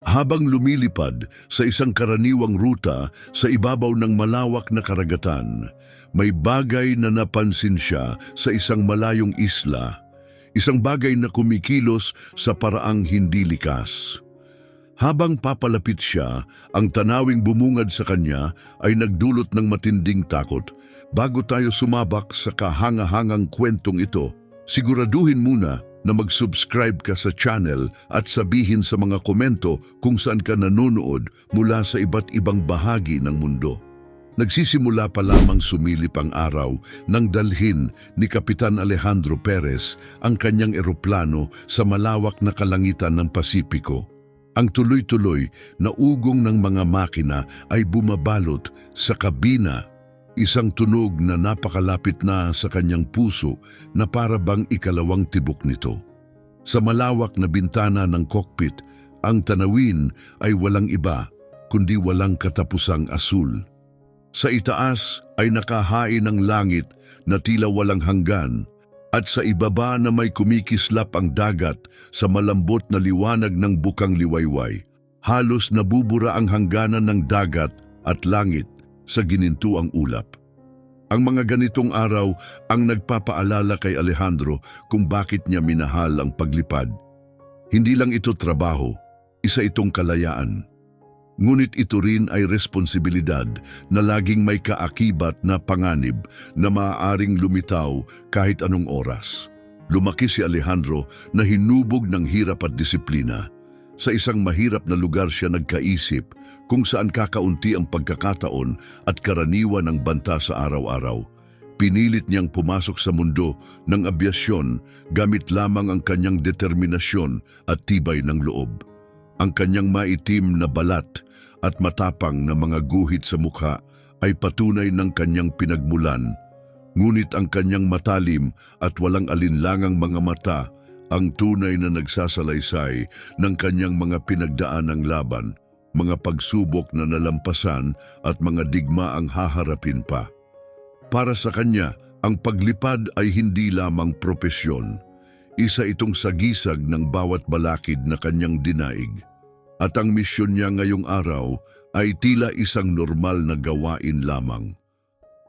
Habang lumilipad sa isang karaniwang ruta sa ibabaw ng malawak na karagatan, may bagay na napansin siya sa isang malayong isla, isang bagay na kumikilos sa paraang hindi likas. Habang papalapit siya, ang tanawing bumungad sa kanya ay nagdulot ng matinding takot. Bago tayo sumabak sa kahanga-hangang kwentong ito, siguraduhin muna na mag-subscribe ka sa channel at sabihin sa mga komento kung saan ka nanonood mula sa iba't ibang bahagi ng mundo. Nagsisimula pa lamang sumilip ang araw nang dalhin ni Kapitan Alejandro Perez ang kanyang eroplano sa malawak na kalangitan ng Pasipiko. Ang tuloy-tuloy na ugong ng mga makina ay bumabalot sa kabina, isang tunog na napakalapit na sa kanyang puso na para bang ikalawang tibok nito. Sa malawak na bintana ng cockpit, ang tanawin ay walang iba kundi walang katapusang asul. Sa itaas ay nakahain ng langit na tila walang hanggan, at sa ibaba na may kumikislap ang dagat sa malambot na liwanag ng bukang liwayway. Halos nabubura ang hangganan ng dagat at langit sa ginintuang ulap. Ang mga ganitong araw ang nagpapaalala kay Alejandro kung bakit niya minahal ang paglipad. Hindi lang ito trabaho, isa itong kalayaan. Ngunit ito rin ay responsibilidad na laging may kaakibat na panganib na maaaring lumitaw kahit anong oras. Lumaki si Alejandro na hinubog ng hirap at disiplina. Sa isang mahirap na lugar siya nagkaisip kung saan kakaunti ang pagkakataon at karaniwan ng banta sa araw-araw. Pinilit niyang pumasok sa mundo ng abyasyon gamit lamang ang kanyang determinasyon at tibay ng loob. Ang kanyang maitim na balat at matapang na mga guhit sa mukha ay patunay ng kanyang pinagmulan. Ngunit ang kanyang matalim at walang alinlangang mga mata ang tunay na nagsasalaysay ng kanyang mga pinagdaanang laban, mga pagsubok na nalampasan at mga digma ang haharapin pa. Para sa kanya, ang paglipad ay hindi lamang propesyon. Isa itong sagisag ng bawat balakid na kanyang dinaig. At ang misyon niya ngayong araw ay tila isang normal na gawain lamang.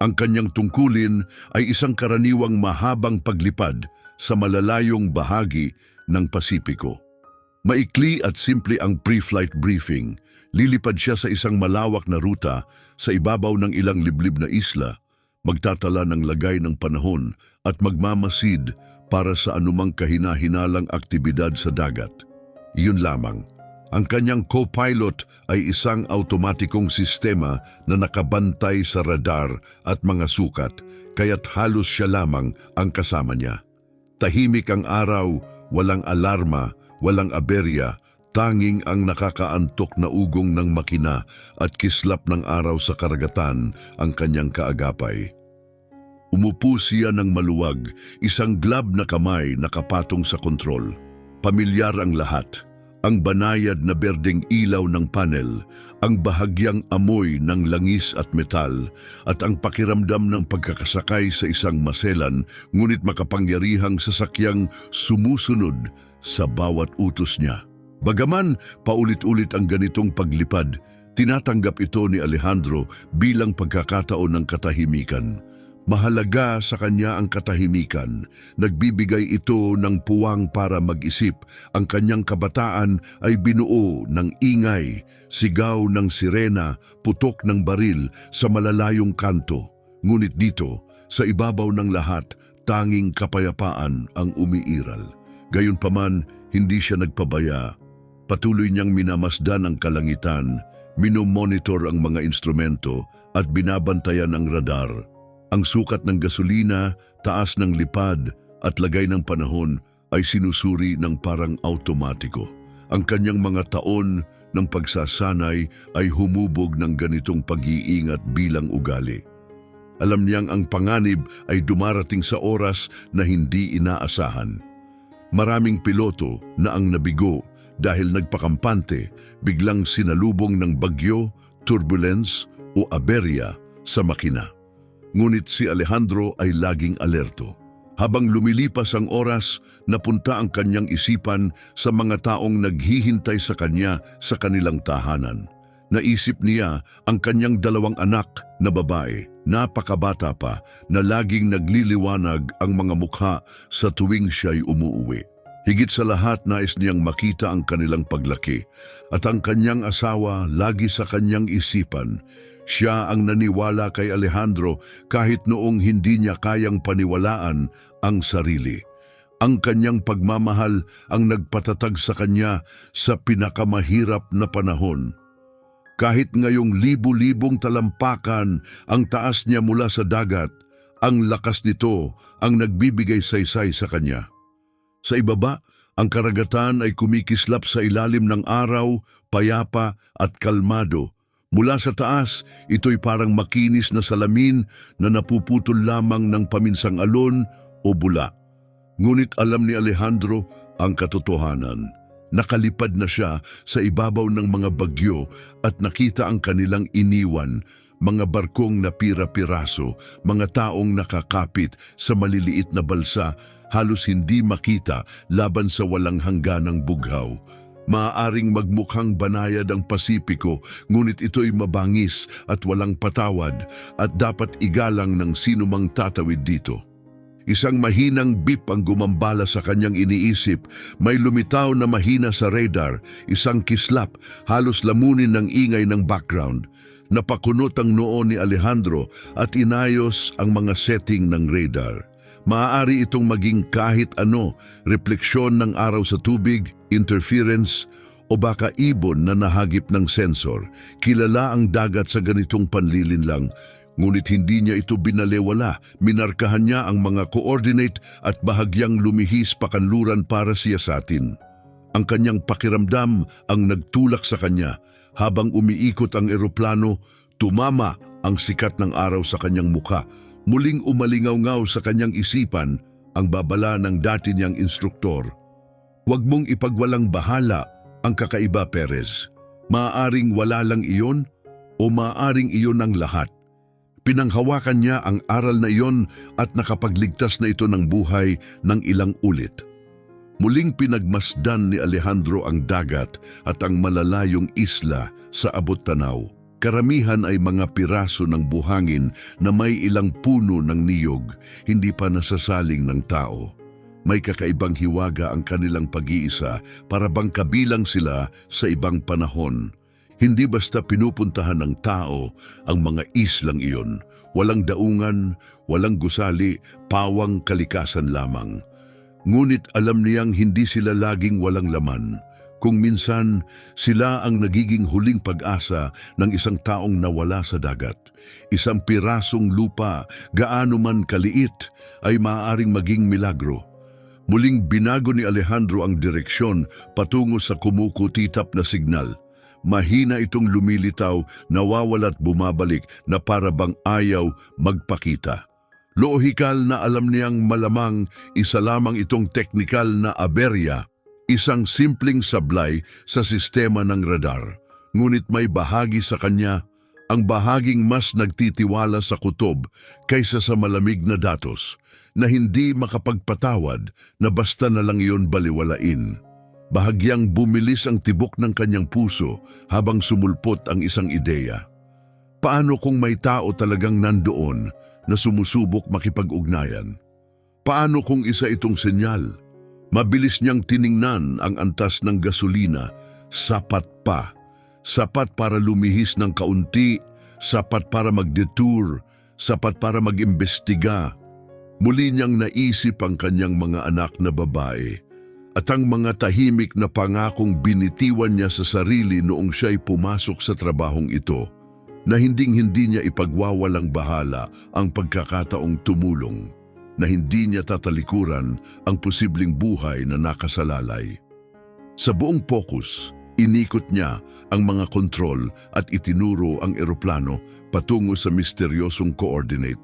Ang kanyang tungkulin ay isang karaniwang mahabang paglipad sa malalayong bahagi ng Pasipiko. Maikli at simple ang pre-flight briefing. Lilipad siya sa isang malawak na ruta sa ibabaw ng ilang liblib na isla, magtatala ng lagay ng panahon at magmamasid para sa anumang kahina-hinalang aktibidad sa dagat. Iyon lamang. Ang kanyang co-pilot ay isang automatikong sistema na nakabantay sa radar at mga sukat, kaya't halos siya lamang ang kasama niya. Tahimik ang araw, walang alarma, walang aberya, tanging ang nakakaantok na ugong ng makina at kislap ng araw sa karagatan ang kanyang kaagapay. Umupo siya ng maluwag, isang glove na kamay nakapatong sa kontrol. Pamilyar ang lahat. Ang banayad na berdeng ilaw ng panel, ang bahagyang amoy ng langis at metal, at ang pakiramdam ng pagkakasakay sa isang maselan ngunit makapangyarihang sasakyang sumusunod sa bawat utos niya. Bagaman paulit-ulit ang ganitong paglipad, tinatanggap ito ni Alejandro bilang pagkakataon ng katahimikan. Mahalaga sa kanya ang katahimikan. Nagbibigay ito ng puwang para mag-isip. Ang kanyang kabataan ay binuo ng ingay, sigaw ng sirena, putok ng baril sa malalayong kanto. Ngunit dito, sa ibabaw ng lahat, tanging kapayapaan ang umiiral. Gayunpaman, hindi siya nagpabaya. Patuloy niyang minamasdan ang kalangitan, minomonitor ang mga instrumento at binabantayan ang radar. Ang sukat ng gasolina, taas ng lipad at lagay ng panahon ay sinusuri ng parang automatiko. Ang kanyang mga taon ng pagsasanay ay humubog ng ganitong pag-iingat bilang ugali. Alam niyang ang panganib ay dumarating sa oras na hindi inaasahan. Maraming piloto na ang nabigo dahil nagpakampante, biglang sinalubong ng bagyo, turbulence o aberya sa makina. Ngunit si Alejandro ay laging alerto. Habang lumilipas ang oras, napunta ang kanyang isipan sa mga taong naghihintay sa kanya sa kanilang tahanan. Naisip niya ang kanyang 2 anak na babae, napakabata pa, na laging nagliliwanag ang mga mukha sa tuwing siya'y umuuwi. Higit sa lahat, nais niyang makita ang kanilang paglaki at ang kanyang asawa lagi sa kanyang isipan. Siya ang naniwala kay Alejandro kahit noong hindi niya kayang paniwalaan ang sarili. Ang kanyang pagmamahal ang nagpatatag sa kanya sa pinakamahirap na panahon. Kahit ngayong libu-libong talampakan ang taas niya mula sa dagat, ang lakas nito ang nagbibigay saysay sa kanya. Sa ibaba, ang karagatan ay kumikislap sa ilalim ng araw, payapa at kalmado. Mula sa taas, ito'y parang makinis na salamin na napuputol lamang ng paminsang alon o bula. Ngunit alam ni Alejandro ang katotohanan. Nakalipad na siya sa ibabaw ng mga bagyo at nakita ang kanilang iniwan, mga barkong na pira-piraso, mga taong nakakapit sa maliliit na balsa, halos hindi makita laban sa walang hangganang bughaw. Maaaring magmukhang banayad ang Pasipiko, ngunit ito'y mabangis at walang patawad at dapat igalang ng sinumang tatawid dito. Isang mahinang beep ang gumambala sa kanyang iniisip. May lumitaw na mahina sa radar, isang kislap, halos lamunin ng ingay ng background. Napakunot ang noo ni Alejandro at inayos ang mga setting ng radar. Maaari itong maging kahit ano, refleksyon ng araw sa tubig, interference, o baka ibon na nahagip ng sensor. Kilala ang dagat sa ganitong panlilinlang. Ngunit hindi niya ito binalewala, minarkahan niya ang mga coordinate at bahagyang lumihis pakanluran para siyasatin. Ang kanyang pakiramdam ang nagtulak sa kanya. Habang umiikot ang eroplano, tumama ang sikat ng araw sa kanyang muka. Muling umalingaw-ngaw sa kanyang isipan ang babala ng dati niyang instruktor. Huwag mong ipagwalang bahala ang kakaiba, Perez. Maaaring wala lang iyon o maaaring iyon ang lahat. Pinanghawakan niya ang aral na iyon at nakapagligtas na ito ng buhay ng ilang ulit. Muling pinagmasdan ni Alejandro ang dagat at ang malalayong isla sa abot tanaw. Karamihan ay mga piraso ng buhangin na may ilang puno ng niyog, hindi pa nasasaling ng tao. May kakaibang hiwaga ang kanilang pag-iisa, para bang kabilang sila sa ibang panahon. Hindi basta pinupuntahan ng tao ang mga islang iyon. Walang daungan, walang gusali, pawang kalikasan lamang. Ngunit alam niyang hindi sila laging walang laman. Kung minsan, sila ang nagiging huling pag-asa ng isang taong nawala sa dagat. Isang pirasong lupa, gaano man kaliit, ay maaaring maging milagro. Muling binago ni Alejandro ang direksyon patungo sa kumukutitap na signal. Mahina itong lumilitaw, nawawala at bumabalik na para bang ayaw magpakita. Lohikal na alam niyang malamang isa lamang itong teknikal na aberya, isang simpleng sablay sa sistema ng radar. Ngunit may bahagi sa kanya, ang bahaging mas nagtitiwala sa kutob kaysa sa malamig na datos, na hindi makapagpatawad na basta na lang iyon baliwalain. Bahagyang bumilis ang tibok ng kanyang puso habang sumulpot ang isang ideya. Paano kung may tao talagang nandoon na sumusubok makipag-ugnayan? Paano kung isa itong senyal? Mabilis niyang tiningnan ang antas ng gasolina. Sapat pa. Sapat para lumihis ng kaunti, sapat para mag-detour, sapat para mag-imbestiga. Muli niyang naisip ang kanyang mga anak na babae at ang mga tahimik na pangakong binitiwan niya sa sarili noong siya'y pumasok sa trabahong ito, na hinding-hindi niya ipagwawalang bahala ang pagkakataong tumulong, na hindi niya tatalikuran ang posibleng buhay na nakasalalay. Sa buong focus, inikot niya ang mga kontrol at itinuro ang eroplano patungo sa misteryosong coordinate.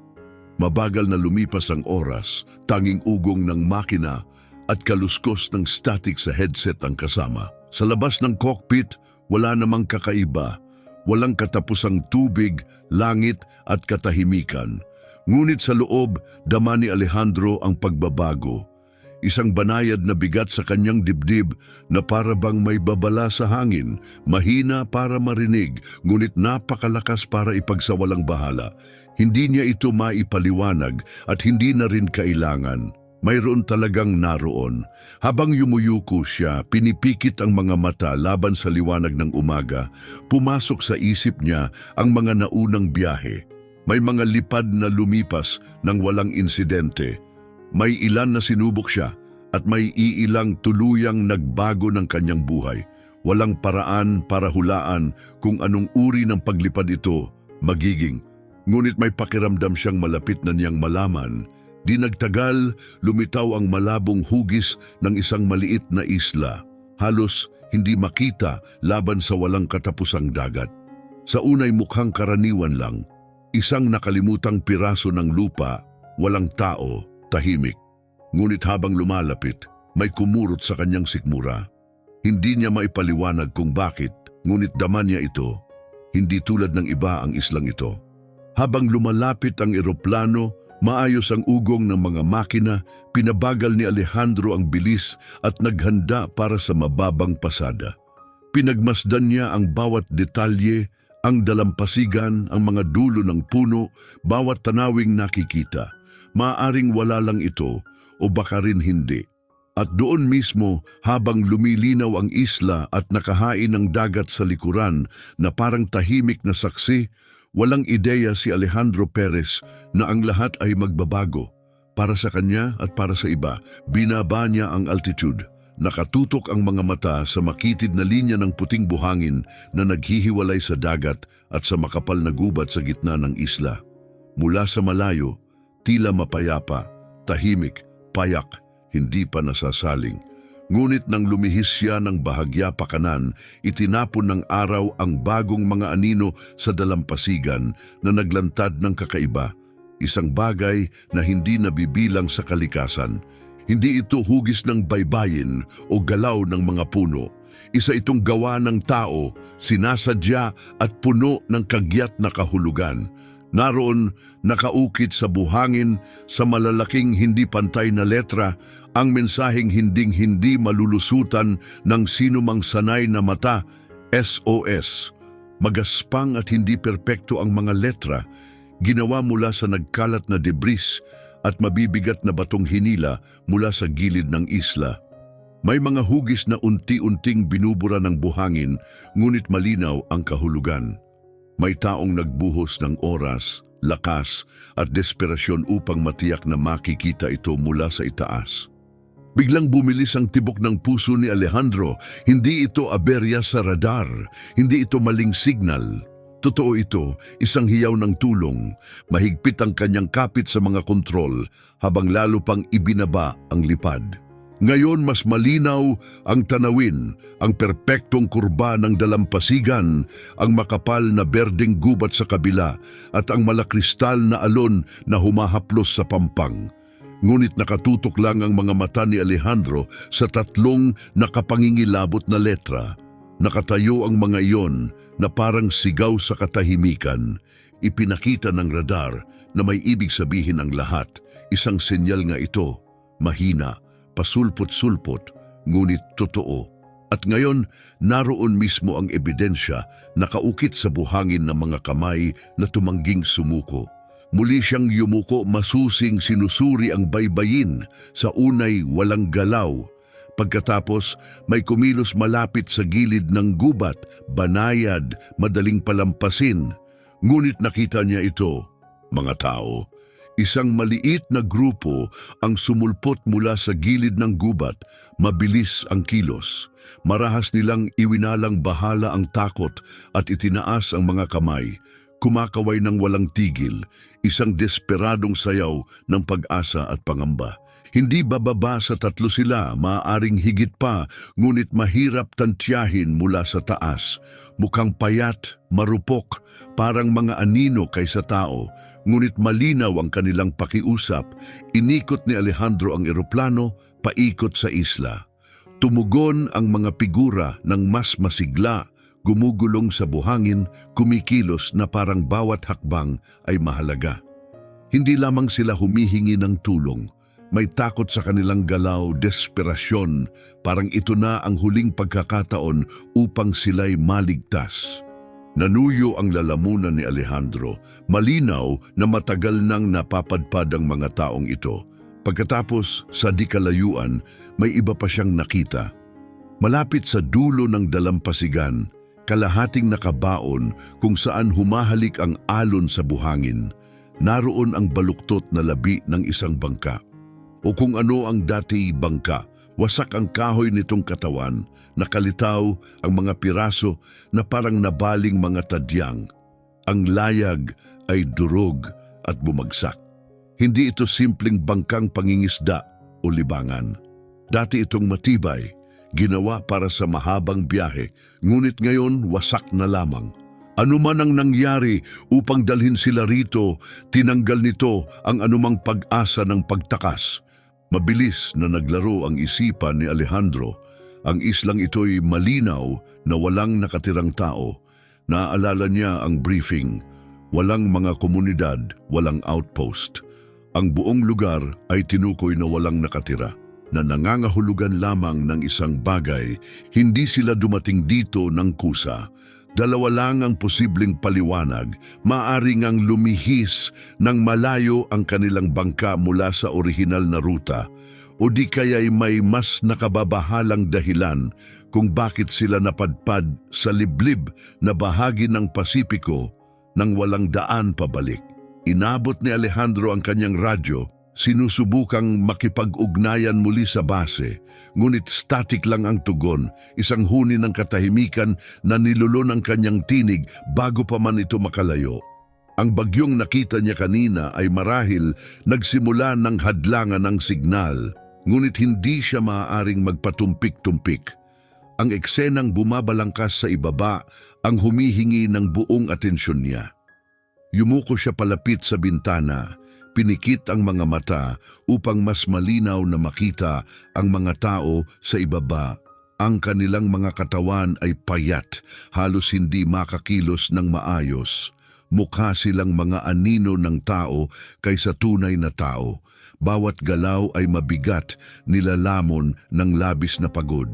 Mabagal na lumipas ang oras, tanging ugong ng makina at kaluskos ng static sa headset ang kasama. Sa labas ng cockpit, wala namang kakaiba. Walang katapusang tubig, langit at katahimikan. Ngunit sa loob, dama ni Alejandro ang pagbabago. Isang banayad na bigat sa kanyang dibdib na para bang may babala sa hangin, mahina para marinig, ngunit napakalakas para ipagsawalang bahala. Hindi niya ito maipaliwanag at hindi na rin kailangan. Mayroon talagang naroon. Habang yumuyuko siya, pinipikit ang mga mata laban sa liwanag ng umaga. Pumasok sa isip niya ang mga naunang biyahe. May mga lipad na lumipas ng walang insidente. May ilan na sinubok siya at may iilang tuluyang nagbago ng kanyang buhay. Walang paraan para hulaan kung anong uri ng paglipad ito magiging. Ngunit may pakiramdam siyang malapit na niyang malaman. Di nagtagal, lumitaw ang malabong hugis ng isang maliit na isla. Halos hindi makita laban sa walang katapusang dagat. Sa unay mukhang karaniwan lang, isang nakalimutang piraso ng lupa, walang tao, tahimik. Ngunit habang lumalapit, may kumurot sa kanyang sikmura. Hindi niya maipaliwanag kung bakit, ngunit dama niya ito. Hindi tulad ng iba ang islang ito. Habang lumalapit ang eroplano, maayos ang ugong ng mga makina, pinabagal ni Alejandro ang bilis at naghanda para sa mababang pasada. Pinagmasdan niya ang bawat detalye, ang dalampasigan, ang mga dulo ng puno, bawat tanawing nakikita. Maaring wala lang ito o baka rin hindi. At doon mismo, habang lumilinaw ang isla at nakahain ang dagat sa likuran na parang tahimik na saksi, walang ideya si Alejandro Perez na ang lahat ay magbabago. Para sa kanya at para sa iba, binaba niya ang altitude. Nakatutok ang mga mata sa makitid na linya ng puting buhangin na naghihiwalay sa dagat at sa makapal na gubat sa gitna ng isla. Mula sa malayo, tila mapayapa, tahimik, payak, hindi pa nasasaling. Ngunit nang lumihis siya ng bahagya pakanan, itinapon ng araw ang bagong mga anino sa dalampasigan na naglantad ng kakaiba. Isang bagay na hindi nabibilang sa kalikasan. Hindi ito hugis ng baybayin o galaw ng mga puno. Isa itong gawa ng tao, sinasadya at puno ng kagyat na kahulugan. Naroon, nakaukit sa buhangin, sa malalaking hindi pantay na letra, ang mensaheng hinding-hindi malulusutan ng sinumang sanay na mata, SOS. Magaspang at hindi perpekto ang mga letra, ginawa mula sa nagkalat na debris at mabibigat na batong hinila mula sa gilid ng isla. May mga hugis na unti-unting binubura ng buhangin, ngunit malinaw ang kahulugan. May taong nagbuhos ng oras, lakas at desperasyon upang matiyak na makikita ito mula sa itaas. Biglang bumilis ang tibok ng puso ni Alejandro. Hindi ito aberya sa radar, hindi ito maling signal. Totoo ito, isang hiyaw ng tulong. Mahigpit ang kanyang kapit sa mga kontrol habang lalo pang ibinaba ang lipad. Ngayon mas malinaw ang tanawin, ang perpektong kurba ng dalampasigan, ang makapal na berdeng gubat sa kabila at ang malakristal na alon na humahaplos sa pampang. Ngunit nakatutok lang ang mga mata ni Alejandro sa tatlong nakapangingilabot na letra. Nakatayo ang mga iyon na parang sigaw sa katahimikan. Ipinakita ng radar na may ibig sabihin ang lahat. Isang senyal nga ito, mahina, pasulpot-sulpot, ngunit totoo. At ngayon, naroon mismo ang ebidensya, nakaukit sa buhangin ng mga kamay na tumangging sumuko. Muli siyang yumuko, masusing sinusuri ang baybayin, sa unay walang galaw. Pagkatapos, may kumilos malapit sa gilid ng gubat, banayad, madaling palampasin. Ngunit nakita niya ito, mga tao. Isang maliit na grupo ang sumulpot mula sa gilid ng gubat, mabilis ang kilos. Marahas nilang iwinalang bahala ang takot at itinaas ang mga kamay. Kumakaway ng walang tigil, isang desperadong sayaw ng pag-asa at pangamba. Hindi bababa sa tatlo sila, maaaring higit pa, ngunit mahirap tantyahin mula sa taas. Mukhang payat, marupok, parang mga anino kaysa tao, ngunit malinaw ang kanilang pakiusap. Inikot ni Alejandro ang eroplano, paikot sa isla. Tumugon ang mga figura ng mas masigla, gumugulong sa buhangin, kumikilos na parang bawat hakbang ay mahalaga. Hindi lamang sila humihingi ng tulong. May takot sa kanilang galaw, desperasyon, parang ito na ang huling pagkakataon upang sila'y maligtas. Nanuyo ang lalamunan ni Alejandro, malinaw na matagal nang napapadpad ang mga taong ito. Pagkatapos, sa di kalayuan, may iba pa siyang nakita. Malapit sa dulo ng dalampasigan, kalahating nakabaon kung saan humahalik ang alon sa buhangin. Naroon ang baluktot na labi ng isang bangka. O kung ano ang dati bangka, wasak ang kahoy nitong katawan, nakalitaw ang mga piraso na parang nabaling mga tadyang. Ang layag ay durog at bumagsak. Hindi ito simpleng bangkang pangingisda o libangan. Dati itong matibay, ginawa para sa mahabang biyahe, ngunit ngayon wasak na lamang. Ano man ang nangyari upang dalhin sila rito, tinanggal nito ang anumang pag-asa ng pagtakas. Mabilis na naglaro ang isipan ni Alejandro. Ang islang ito'y malinaw na walang nakatirang tao. Naaalala niya ang briefing. Walang mga komunidad, walang outpost. Ang buong lugar ay tinukoy na walang nakatira, na nangangahulugan lamang ng isang bagay. Hindi sila dumating dito ng kusa. Dalawa lang ang posibleng paliwanag, maaring ang lumihis ng malayo ang kanilang bangka mula sa orihinal na ruta, o di kaya'y may mas nakababahalang dahilan kung bakit sila napadpad sa liblib na bahagi ng Pasipiko nang walang daan pabalik. Inabot ni Alejandro ang kanyang radyo, sinusubukang makipag-ugnayan muli sa base, ngunit static lang ang tugon, isang huni ng katahimikan na nilulon ang kanyang tinig bago pa man ito makalayo. Ang bagyong nakita niya kanina ay marahil nagsimula ng hadlangan ng signal, ngunit hindi siya maaaring magpatumpik-tumpik. Ang eksenang bumabalangkas sa ibaba ang humihingi ng buong atensyon niya. Yumuko siya palapit sa bintana, pinikit ang mga mata upang mas malinaw na makita ang mga tao sa ibaba. Ang kanilang mga katawan ay payat, halos hindi makakilos ng maayos. Mukha silang mga anino ng tao kaysa tunay na tao. Bawat galaw ay mabigat, nilalamon ng labis na pagod.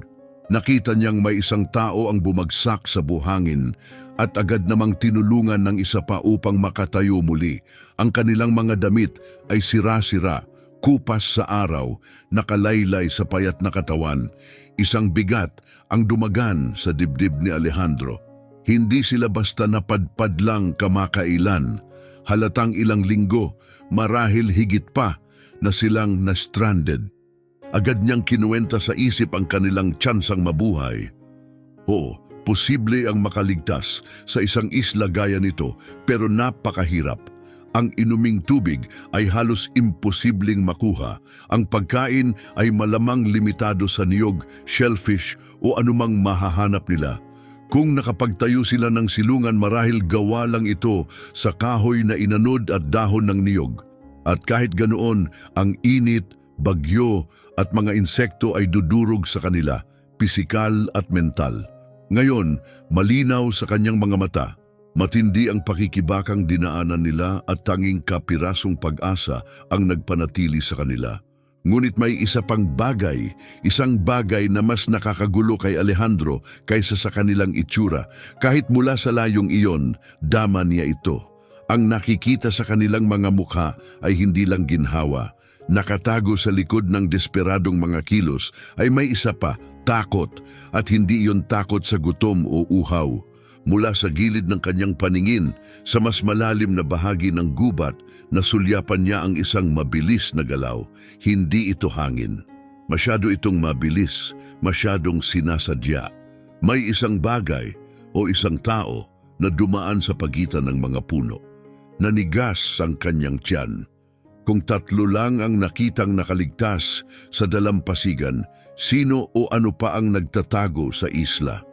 Nakita niyang may isang tao ang bumagsak sa buhangin at agad namang tinulungan ng isa pa upang makatayo muli. Ang kanilang mga damit ay sira-sira, kupas sa araw, nakalaylay sa payat na katawan. Isang bigat ang dumagan sa dibdib ni Alejandro. Hindi sila basta napadpad lang kamakailan. Halatang ilang linggo, marahil higit pa, na silang na-stranded. Agad niyang kinuwenta sa isip ang kanilang tsansang mabuhay. Oo, posible ang makaligtas sa isang isla gaya nito, pero napakahirap. Ang inuming tubig ay halos imposibleng makuha. Ang pagkain ay malamang limitado sa niyog, shellfish o anumang mahahanap nila. Kung nakapagtayo sila ng silungan, marahil gawa lang ito sa kahoy na inanod at dahon ng niyog. At kahit ganoon, ang init, bagyo at mga insekto ay dudurog sa kanila, pisikal at mental. Ngayon, malinaw sa kanyang mga mata, matindi ang pakikibakang dinaanan nila at tanging kapirasong pag-asa ang nagpanatili sa kanila. Ngunit may isa pang bagay, isang bagay na mas nakakagulo kay Alejandro kaysa sa kanilang itsura. Kahit mula sa layong iyon, dama niya ito. Ang nakikita sa kanilang mga mukha ay hindi lang ginhawa. Nakatago sa likod ng desperadong mga kilos ay may isa pa, takot, at hindi iyon takot sa gutom o uhaw. Mula sa gilid ng kanyang paningin, sa mas malalim na bahagi ng gubat, nasulyapan niya ang isang mabilis na galaw. Hindi ito hangin. Masyado itong mabilis, masyadong sinasadya. May isang bagay o isang tao na dumaan sa pagitan ng mga puno. Nanigas ang kanyang tiyan. Kung tatlo lang ang nakitang nakaligtas sa dalampasigan, sino o ano pa ang nagtatago sa isla?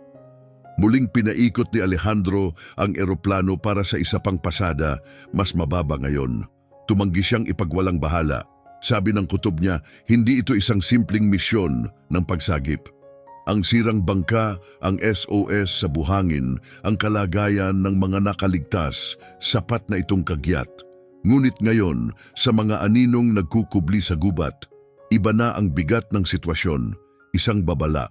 Muling pinaikot ni Alejandro ang eroplano para sa isa pang pasada, mas mababa ngayon. Tumanggi siyang ipagwalang bahala. Sabi ng kutob niya, hindi ito isang simpleng misyon ng pagsagip. Ang sirang bangka, ang SOS sa buhangin, ang kalagayan ng mga nakaligtas, sapat na itong kagyat. Ngunit ngayon, sa mga aninong nagkukubli sa gubat, iba na ang bigat ng sitwasyon, isang babala.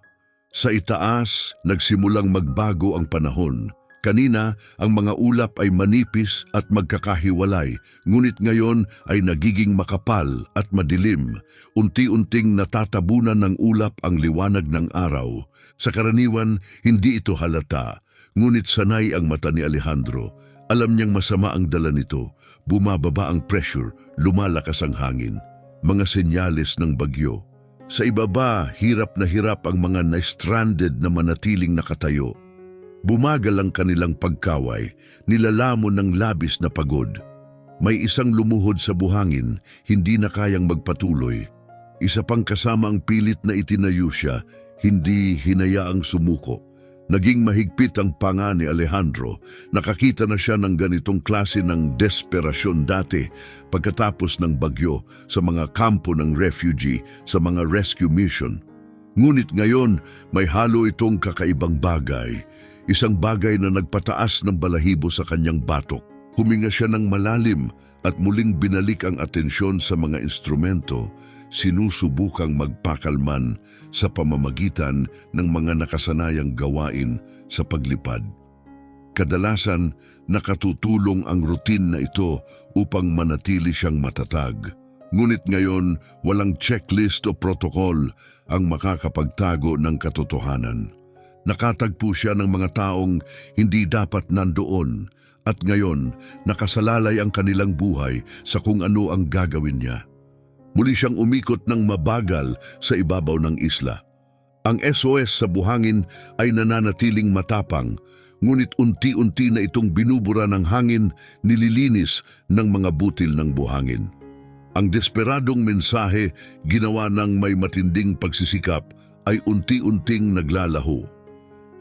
Sa itaas, nagsimulang magbago ang panahon. Kanina, ang mga ulap ay manipis at magkakahiwalay, ngunit ngayon ay nagiging makapal at madilim. Unti-unting natatabunan ng ulap ang liwanag ng araw. Sa karaniwan, hindi ito halata, ngunit sanay ang mata ni Alejandro. Alam niyang masama ang dala nito. Bumababa ang pressure, lumalakas ang hangin. Mga senyales ng bagyo. Sa ibaba, hirap ang mga na-stranded na manatiling nakatayo. Bumagal ang kanilang pagkaway, nilalamon ng labis na pagod. May isang lumuhod sa buhangin, hindi na kayang magpatuloy. Isa pang kasama ang pilit na itinayo siya, hindi hinayaang sumuko. Naging mahigpit ang panga ni Alejandro. Nakakita na siya ng ganitong klase ng desperasyon dati pagkatapos ng bagyo sa mga kampo ng refugee, sa mga rescue mission. Ngunit ngayon, may halo itong kakaibang bagay. Isang bagay na nagpataas ng balahibo sa kanyang batok. Huminga siya ng malalim at muling binalik ang atensyon sa mga instrumento, sinusubukang magpakalman sa pamamagitan ng mga nakasanayang gawain sa paglipad. Kadalasan, nakatutulong ang routine na ito upang manatili siyang matatag. Ngunit ngayon, walang checklist o protocol ang makakapagtago ng katotohanan. Nakatagpo siya ng mga taong hindi dapat nandoon at ngayon nakasalalay ang kanilang buhay sa kung ano ang gagawin niya. Muli siyang umikot ng mabagal sa ibabaw ng isla. Ang SOS sa buhangin ay nananatiling matapang, ngunit unti-unti na itong binubura ng hangin, nililinis ng mga butil ng buhangin. Ang desperadong mensahe, ginawa ng may matinding pagsisikap, ay unti-unting naglalaho.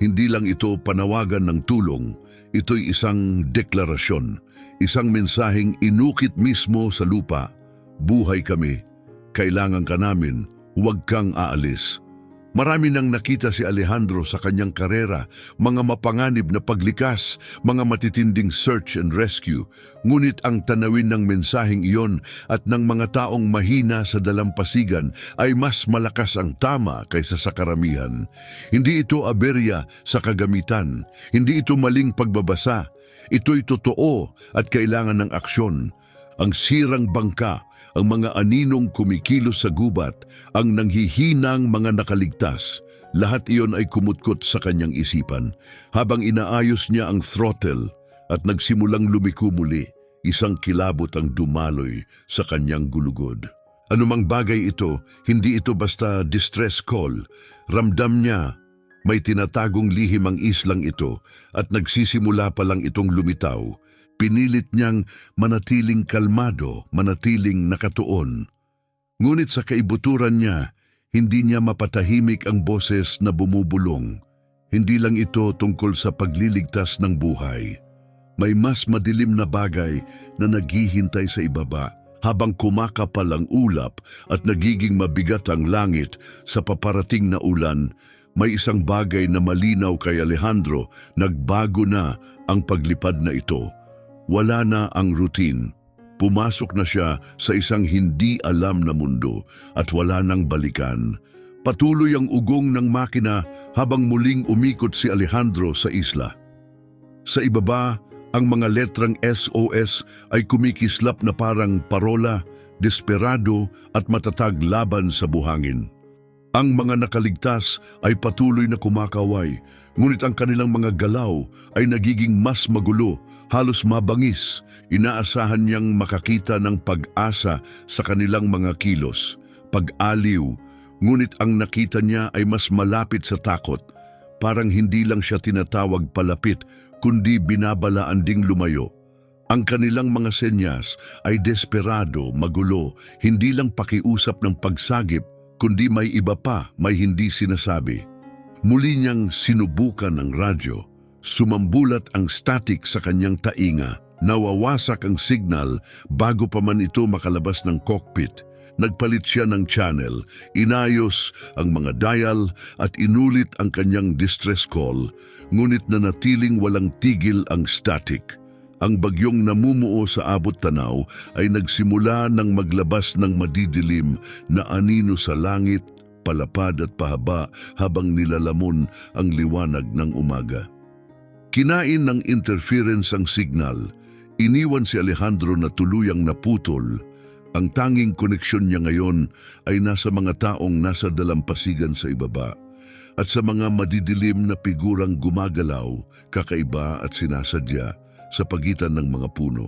Hindi lang ito panawagan ng tulong, ito'y isang deklarasyon, isang mensaheng inukit mismo sa lupa. Buhay kami, kailangan ka namin, huwag kang aalis. Marami nang nakita si Alejandro sa kanyang karera, mga mapanganib na paglikas, mga matitinding search and rescue. Ngunit ang tanawin ng mensaheng iyon at ng mga taong mahina sa dalampasigan ay mas malakas ang tama kaysa sa karamihan. Hindi ito aberya sa kagamitan, hindi ito maling pagbabasa. Ito'y totoo at kailangan ng aksyon. Ang sirang bangka, ang mga aninong kumikilos sa gubat, ang nanghihinang mga nakaligtas, lahat iyon ay kumutkot sa kanyang isipan. Habang inaayos niya ang throttle at nagsimulang lumiko muli, isang kilabot ang dumaloy sa kanyang gulugod. Anumang bagay ito, hindi ito basta distress call. Ramdam niya, may tinatagong lihim ang islang ito at nagsisimula pa lang itong lumitaw. Pinilit niyang manatiling kalmado, manatiling nakatuon. Ngunit sa kaibuturan niya, hindi niya mapatahimik ang boses na bumubulong. Hindi lang ito tungkol sa pagliligtas ng buhay. May mas madilim na bagay na naghihintay sa ibaba habang kumakapal ang ulap at nagiging mabigat ang langit sa paparating na ulan. May isang bagay na malinaw kay Alejandro, nagbago na ang paglipad na ito. Wala na ang routine. Pumasok na siya sa isang hindi alam na mundo at wala nang balikan. Patuloy ang ugong ng makina habang muling umikot si Alejandro sa isla. Sa ibaba, ang mga letrang SOS ay kumikislap na parang parola, desperado at matatag laban sa buhangin. Ang mga nakaligtas ay patuloy na kumakaway, ngunit ang kanilang mga galaw ay nagiging mas magulo, halos mabangis. Inaasahan niyang makakita ng pag-asa sa kanilang mga kilos, pag-aliw, ngunit ang nakita niya ay mas malapit sa takot. Parang hindi lang siya tinatawag palapit, kundi binabalaan ding lumayo. Ang kanilang mga senyas ay desperado, magulo, hindi lang pakiusap ng pagsagip, kundi may iba pa, may hindi sinasabi. Muli niyang sinubukan ang radyo. Sumambulat ang static sa kanyang tainga. Nawawasak ang signal bago pa man ito makalabas ng cockpit. Nagpalit siya ng channel, inayos ang mga dial at inulit ang kanyang distress call, ngunit nanatiling walang tigil ang static. Ang bagyong namumuo sa abot tanaw ay nagsimula ng maglabas ng madidilim na anino sa langit, palapad at pahaba habang nilalamon ang liwanag ng umaga. Kinain ng interference ang signal, iniwan si Alejandro na tuluyang naputol. Ang tanging koneksyon niya ngayon ay nasa mga taong nasa dalampasigan sa ibaba at sa mga madidilim na figurang gumagalaw, kakaiba at sinasadya sa pagitan ng mga puno.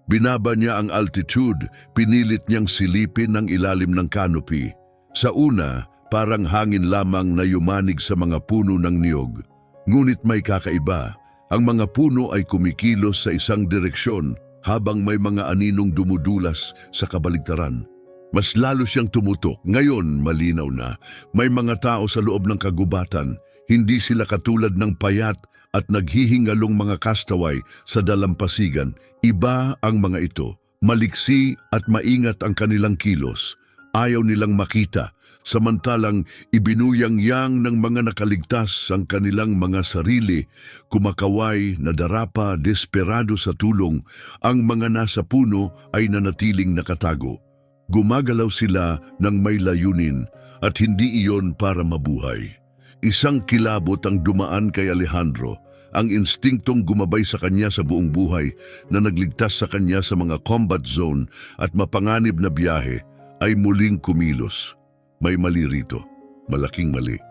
Binaba niya ang altitude, pinilit niyang silipin ang ilalim ng canopy. Sa una, parang hangin lamang na yumanig sa mga puno ng niyog. Ngunit may kakaiba, ang mga puno ay kumikilos sa isang direksyon habang may mga aninong dumudulas sa kabaligtaran. Mas lalo siyang tumutok. Ngayon, malinaw na, may mga tao sa loob ng kagubatan. Hindi sila katulad ng payat at naghihingalong mga kastaway sa dalampasigan. Iba ang mga ito. Maliksi at maingat ang kanilang kilos. Ayaw nilang makita. Samantalang ibinuyang-yang ng mga nakaligtas ang kanilang mga sarili, kumakaway, nadarapa, desperado sa tulong, ang mga nasa puno ay nanatiling nakatago. Gumagalaw sila ng may layunin at hindi iyon para mabuhay. Isang kilabot ang dumaan kay Alejandro, ang instinktong gumabay sa kanya sa buong buhay na nagligtas sa kanya sa mga combat zone at mapanganib na biyahe ay muling kumilos. May mali rito, malaking mali.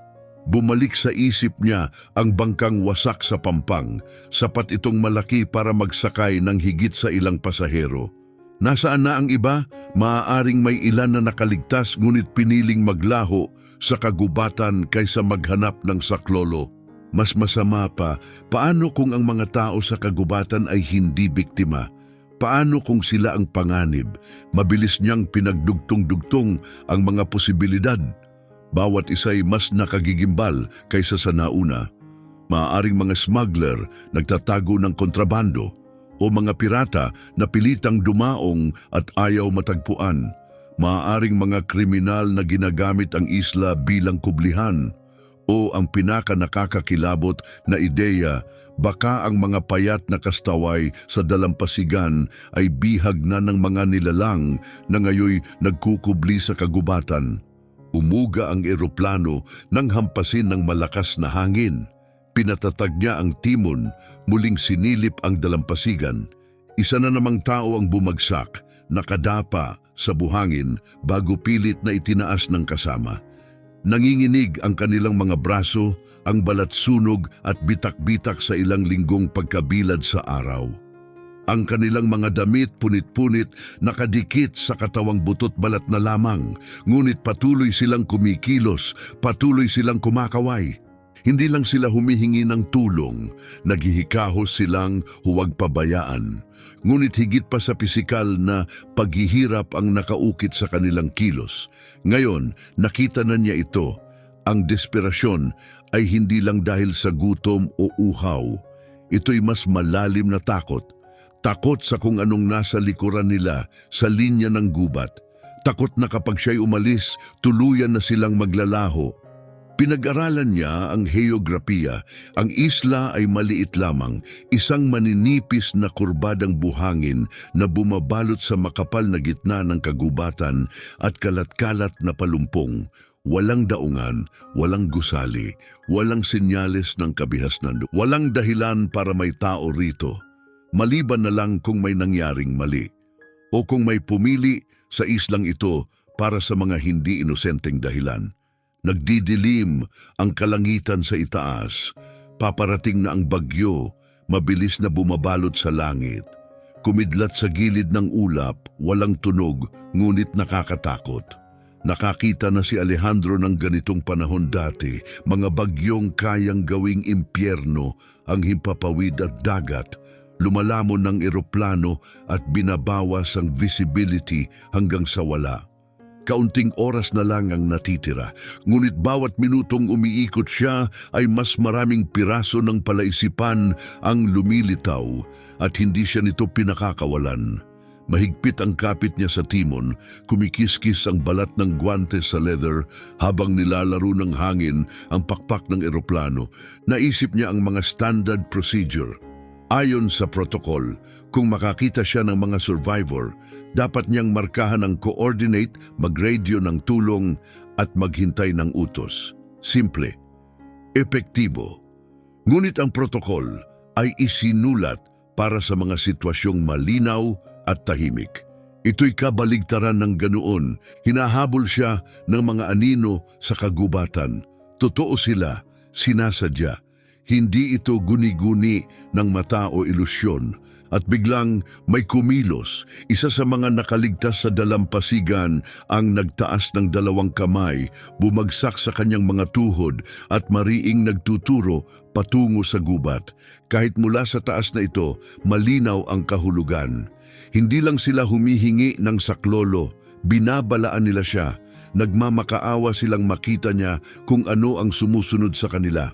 Bumalik sa isip niya ang bangkang wasak sa pampang, sapat itong malaki para magsakay ng higit sa ilang pasahero. Nasaan na ang iba? Maaaring may ilan na nakaligtas ngunit piniling maglaho sa kagubatan kaysa maghanap ng saklolo. Mas masama pa, paano kung ang mga tao sa kagubatan ay hindi biktima? Paano kung sila ang panganib? Mabilis niyang pinagdugtong-dugtong ang mga posibilidad. Bawat isa'y mas nakagigimbal kaysa sa nauna. Maaaring mga smuggler nagtatago ng kontrabando o mga pirata na pilitang dumaong at ayaw matagpuan. Maaaring mga kriminal na ginagamit ang isla bilang kublihan. O ang pinaka-nakakakilabot na ideya, baka ang mga payat na kastaway sa dalampasigan ay bihag na ng mga nilalang na ngayoy nagkukubli sa kagubatan. Umuga ang eroplano nang hampasin ng malakas na hangin. Pinatatag niya ang timon, muling sinilip ang dalampasigan. Isa na namang tao ang bumagsak, nakadapa sa buhangin bago pilit na itinaas ng kasama. Nanginginig ang kanilang mga braso, ang balat sunog at bitak-bitak sa ilang linggong pagkabilad sa araw. Ang kanilang mga damit punit-punit nakadikit sa katawang butot balat na lamang, ngunit patuloy silang kumikilos, patuloy silang kumakaway. Hindi lang sila humihingi ng tulong, naghihikahos silang huwag pabayaan. Ngunit higit pa sa pisikal na paghihirap ang nakaukit sa kanilang kilos. Ngayon, nakita na niya ito. Ang desperasyon ay hindi lang dahil sa gutom o uhaw. Ito'y mas malalim na takot. Takot sa kung anong nasa likuran nila sa linya ng gubat. Takot na kapag siya'y umalis, tuluyan na silang maglalaho. Pinag-aralan niya ang heograpiya. Ang isla ay maliit lamang, isang maninipis na kurbadang buhangin na bumabalot sa makapal na gitna ng kagubatan at kalat-kalat na palumpong. Walang daungan, walang gusali, walang senyales ng kabihasnan, walang dahilan para may tao rito. Maliban na lang kung may nangyaring mali o kung may pumili sa islang ito para sa mga hindi inosenteng dahilan. Nagdidilim ang kalangitan sa itaas. Paparating na ang bagyo, mabilis na bumabalot sa langit. Kumidlat sa gilid ng ulap, walang tunog, ngunit nakakatakot. Nakakita na si Alejandro ng ganitong panahon dati, mga bagyong kayang gawing impyerno ang himpapawid at dagat. Lumalamon ng eroplano at binabawas ang visibility hanggang sa wala. Kaunting oras na lang ang natitira, ngunit bawat minutong umiikot siya ay mas maraming piraso ng palaisipan ang lumilitaw at hindi siya nito pinakakawalan. Mahigpit ang kapit niya sa timon, kumikiskis ang balat ng guwantes sa leather habang nilalaro ng hangin ang pakpak ng eroplano. Naisip niya ang mga standard procedure. Ayon sa protocol, kung makakita siya ng mga survivor, dapat niyang markahan ang coordinate, mag-radio ng tulong at maghintay ng utos. Simple, epektibo. Ngunit ang protokol ay isinulat para sa mga sitwasyong malinaw at tahimik. Ito'y kabaligtaran ng ganoon. Hinahabol siya ng mga anino sa kagubatan. Totoo sila, sinasadya. Hindi ito guni-guni ng mata o ilusyon. At biglang may kumilos, isa sa mga nakaligtas sa dalampasigan ang nagtaas ng 2 kamay, bumagsak sa kanyang mga tuhod at mariing nagtuturo patungo sa gubat. Kahit mula sa taas na ito, malinaw ang kahulugan. Hindi lang sila humihingi ng saklolo, binabalaan nila siya. Nagmamakaawa silang makita niya kung ano ang sumusunod sa kanila,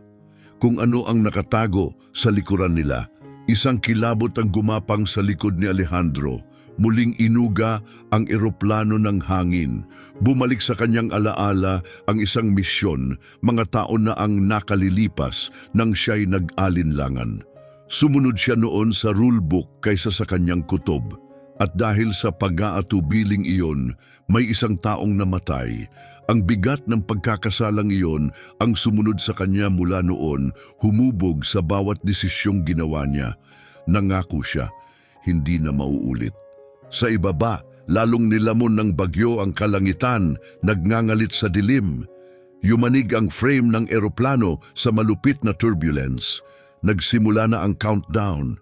kung ano ang nakatago sa likuran nila. Isang kilabot ang gumapang sa likod ni Alejandro. Muling inuga ang eroplano ng hangin. Bumalik sa kanyang alaala ang isang misyon, mga taon na ang nakalilipas nang siya'y nag-alinlangan. Sumunod siya noon sa rulebook kaysa sa kanyang kutob. At dahil sa pag-aatubiling iyon, may isang taong namatay. Ang bigat ng pagkakasalang iyon ang sumunod sa kanya mula noon, humubog sa bawat desisyong ginawa niya. Nangako siya, hindi na mauulit. Sa ibaba, lalong nilamon ng bagyo ang kalangitan, nagngangalit sa dilim. Yumanig ang frame ng eroplano sa malupit na turbulence. Nagsimula na ang countdown.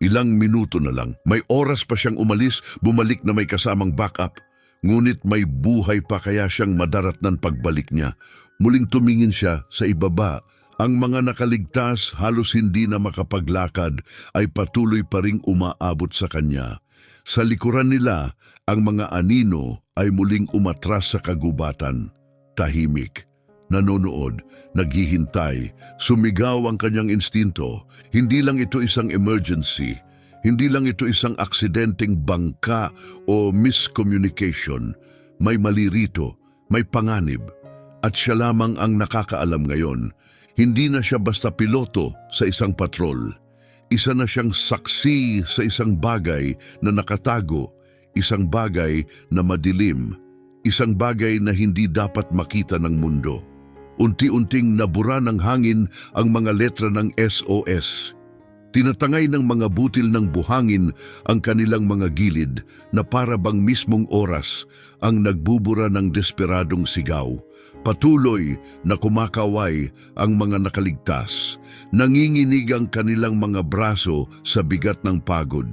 Ilang minuto na lang, may oras pa siyang umalis, bumalik na may kasamang backup. Ngunit may buhay pa kaya siyang madaratnan pagbalik niya. Muling tumingin siya sa ibaba. Ang mga nakaligtas, halos hindi na makapaglakad, ay patuloy pa ring umaabot sa kanya. Sa likuran nila, ang mga anino ay muling umatras sa kagubatan. Tahimik. Nanonood, naghihintay, sumigaw ang kanyang instinto. Hindi lang ito isang emergency, hindi lang ito isang aksidenteng bangka o miscommunication. May mali rito, may panganib. At siya lamang ang nakakaalam ngayon. Hindi na siya basta piloto sa isang patrol. Isa na siyang saksi sa isang bagay na nakatago, isang bagay na madilim, isang bagay na hindi dapat makita ng mundo. Unti-unting nabura ng hangin ang mga letra ng SOS. Tinatangay ng mga butil ng buhangin ang kanilang mga gilid na para bang mismong oras ang nagbubura ng desperadong sigaw. Patuloy na kumakaway ang mga nakaligtas. Nanginginig ang kanilang mga braso sa bigat ng pagod.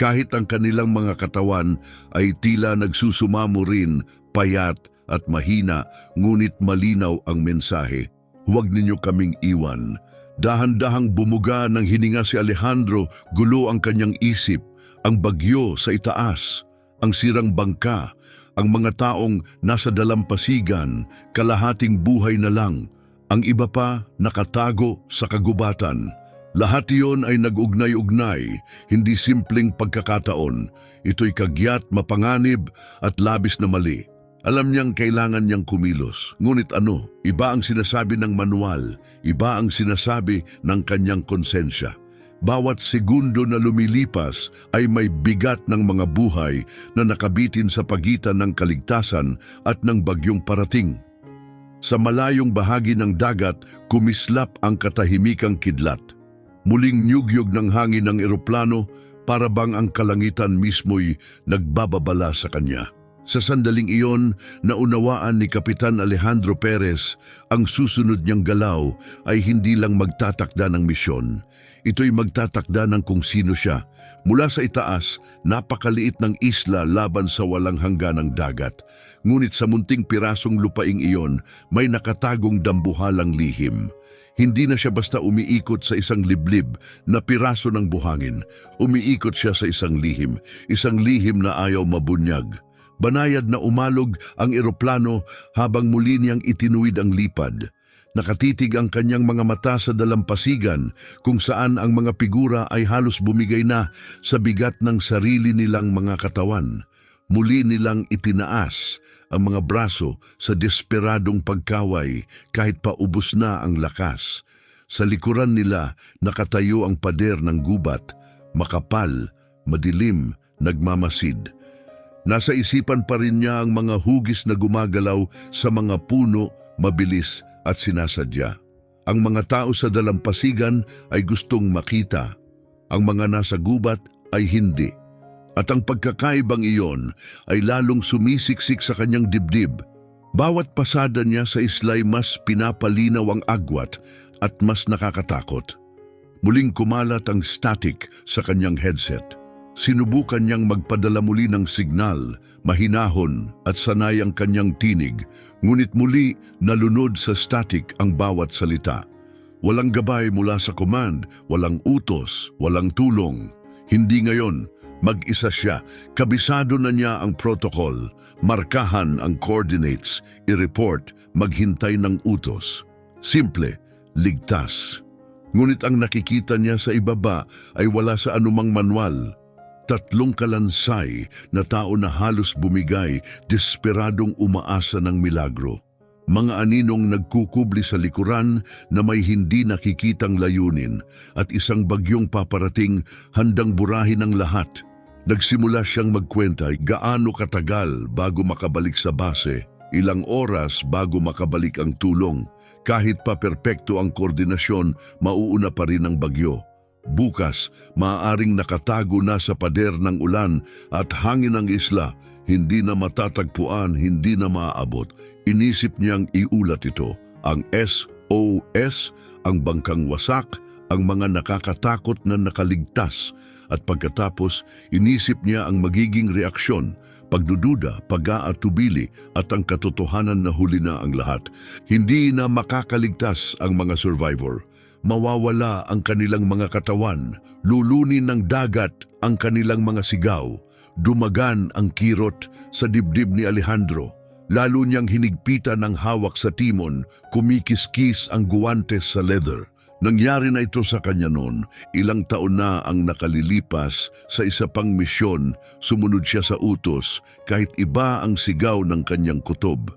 Kahit ang kanilang mga katawan ay tila nagsusumamo rin, payat at mahina, ngunit malinaw ang mensahe. Huwag ninyo kaming iwan. Dahan-dahang bumuga ng hininga si Alejandro, gulo ang kanyang isip, ang bagyo sa itaas, ang sirang bangka, ang mga taong nasa dalampasigan, kalahating buhay na lang, ang iba pa nakatago sa kagubatan. Lahat iyon ay nag-ugnay-ugnay, hindi simpleng pagkakataon. Ito'y kagyat, mapanganib at labis na mali. Alam niyang kailangan niyang kumilos. Ngunit ano, iba ang sinasabi ng manual, iba ang sinasabi ng kanyang konsensya. Bawat segundo na lumilipas ay may bigat ng mga buhay na nakabitin sa pagitan ng kaligtasan at ng bagyong parating. Sa malayong bahagi ng dagat, kumislap ang katahimikang kidlat. Muling nyugyog ng hangin ng eroplano, para bang ang kalangitan mismo'y nagbababala sa kanya. Sa sandaling iyon, naunawaan ni Kapitan Alejandro Perez ang susunod niyang galaw ay hindi lang magtatakda ng misyon. Ito'y magtatakda ng kung sino siya. Mula sa itaas, napakaliit ng isla laban sa walang hangganang dagat. Ngunit sa munting pirasong lupaing iyon, may nakatagong dambuhalang lihim. Hindi na siya basta umiikot sa isang liblib na piraso ng buhangin. Umiikot siya sa isang lihim na ayaw mabunyag. Banayad na umalog ang eroplano habang muli niyang itinuwid ang lipad. Nakatitig ang kanyang mga mata sa dalampasigan kung saan ang mga figura ay halos bumigay na sa bigat ng sarili nilang mga katawan. Muli nilang itinaas ang mga braso sa desperadong pagkaway kahit paubos na ang lakas. Sa likuran nila nakatayo ang pader ng gubat, makapal, madilim, nagmamasid. Nasa isipan pa rin niya ang mga hugis na gumagalaw sa mga puno, mabilis at sinasadya. Ang mga tao sa dalampasigan ay gustong makita. Ang mga nasa gubat ay hindi. At ang pagkakaibang iyon ay lalong sumisiksik sa kanyang dibdib. Bawat pasada niya sa islay mas pinapalinaw ang agwat at mas nakakatakot. Muling kumalat ang static sa kanyang headset. Sinubukan niyang magpadala muli ng signal, mahinahon at sanay ang kanyang tinig, ngunit muli nalunod sa static ang bawat salita. Walang gabay mula sa command, walang utos, walang tulong. Hindi ngayon, mag-isa siya, kabisado na niya ang protocol, markahan ang coordinates, i-report, maghintay ng utos. Simple, ligtas. Ngunit ang nakikita niya sa ibaba ay wala sa anumang manual. 3 kalansay na tao na halos bumigay, desperadong umaasa ng milagro. Mga aninong nagkukubli sa likuran na may hindi nakikitang layunin at isang bagyong paparating handang burahin ang lahat. Nagsimula siyang magkwenta gaano katagal bago makabalik sa base, ilang oras bago makabalik ang tulong. Kahit pa perpekto ang koordinasyon, mauuna pa rin ang bagyo. Bukas, maaaring nakatago na sa pader ng ulan at hangin ng isla, hindi na matatagpuan, hindi na maaabot. Inisip niyang iulat ito, ang SOS, ang bangkang wasak, ang mga nakakatakot na nakaligtas. At pagkatapos, inisip niya ang magiging reaksyon, pagdududa, pag-aatubili at ang katotohanan na huli na ang lahat. Hindi na makakaligtas ang mga survivor. Mawawala ang kanilang mga katawan, lulunin ng dagat ang kanilang mga sigaw, dumagan ang kirot sa dibdib ni Alejandro. Lalo niyang hinigpitan ng hawak sa timon, kumikiskis ang guwantes sa leather. Nangyari na ito sa kanya noon, ilang taon na ang nakalilipas sa isa pang misyon, sumunod siya sa utos kahit iba ang sigaw ng kanyang kutob.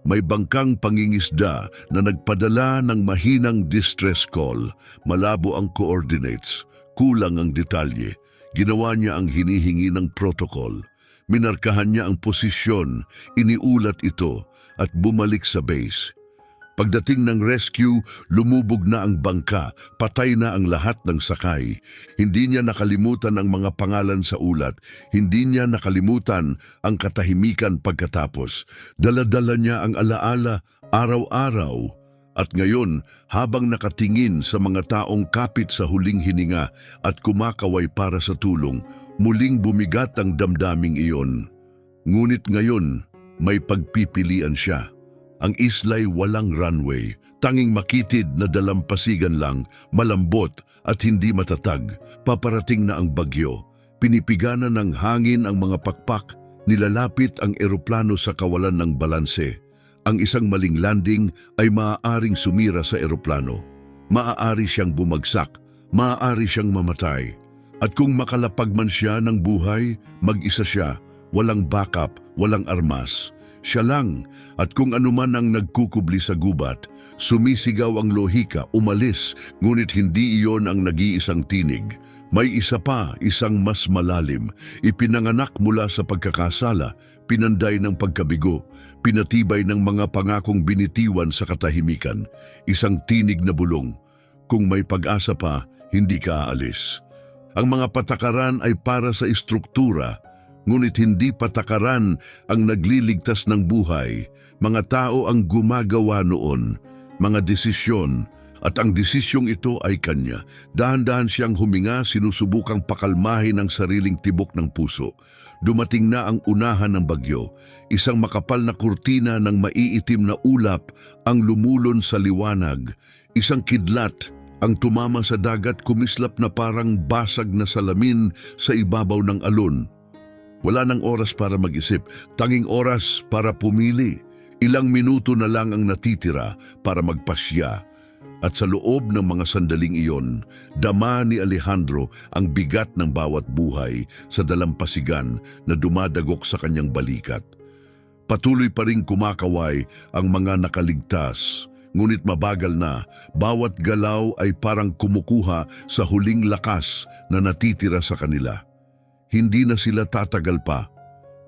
May bangkang pangingisda na nagpadala ng mahinang distress call, malabo ang coordinates, kulang ang detalye. Ginawa niya ang hinihingi ng protocol. Minarkahan niya ang posisyon, iniulat ito at bumalik sa base. Pagdating ng rescue, lumubog na ang bangka, patay na ang lahat ng sakay. Hindi niya nakalimutan ang mga pangalan sa ulat, hindi niya nakalimutan ang katahimikan pagkatapos. Dala-dala niya ang alaala araw-araw. At ngayon, habang nakatingin sa mga taong kapit sa huling hininga at kumakaway para sa tulong, muling bumigat ang damdaming iyon. Ngunit ngayon, may pagpipilian siya. Ang islay walang runway, tanging makitid na dalampasigan lang, malambot at hindi matatag. Paparating na ang bagyo. Pinipiganan ng hangin ang mga pakpak, nilalapit ang eroplano sa kawalan ng balanse. Ang isang maling landing ay maaaring sumira sa eroplano. Maaari siyang bumagsak, maaari siyang mamatay. At kung makalapag man siya ng buhay, mag-isa siya, walang backup, walang armas. Siya lang, at kung anuman ang nagkukubli sa gubat, sumisigaw ang lohika, umalis, ngunit hindi iyon ang nag-iisang tinig. May isa pa, isang mas malalim, ipinanganak mula sa pagkakasala, pinanday ng pagkabigo, pinatibay ng mga pangakong binitiwan sa katahimikan, isang tinig na bulong. Kung may pag-asa pa, hindi ka aalis. Ang mga patakaran ay para sa istruktura, ngunit hindi patakaran ang nagliligtas ng buhay. Mga tao ang gumagawa noon, mga desisyon, at ang desisyong ito ay kanya. Dahan-dahan siyang huminga, sinusubukang pakalmahin ang sariling tibok ng puso. Dumating na ang unahan ng bagyo, isang makapal na kurtina ng maiitim na ulap ang lumulon sa liwanag, isang kidlat ang tumama sa dagat, kumislap na parang basag na salamin sa ibabaw ng alon. Wala nang oras para mag-isip, tanging oras para pumili. Ilang minuto na lang ang natitira para magpasya. At sa loob ng mga sandaling iyon, dama ni Alejandro ang bigat ng bawat buhay sa dalampasigan na dumadagok sa kanyang balikat. Patuloy pa ring kumakaway ang mga nakaligtas, ngunit mabagal na. Bawat galaw ay parang kumukuha sa huling lakas na natitira sa kanila. Hindi na sila tatagal pa.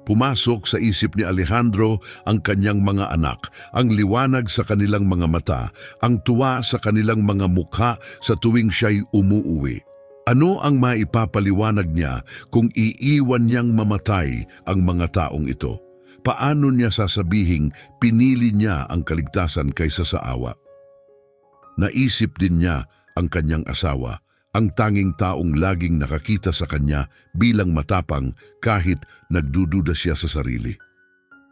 Pumasok sa isip ni Alejandro ang kanyang mga anak, ang liwanag sa kanilang mga mata, ang tuwa sa kanilang mga mukha sa tuwing siya'y umuuwi. Ano ang maipapaliwanag niya kung iiwan niyang mamatay ang mga taong ito? Paano niya sasabihing pinili niya ang kaligtasan kaysa sa awa? Naisip din niya ang kanyang asawa, ang tanging taong laging nakakita sa kanya bilang matapang kahit nagdududa siya sa sarili.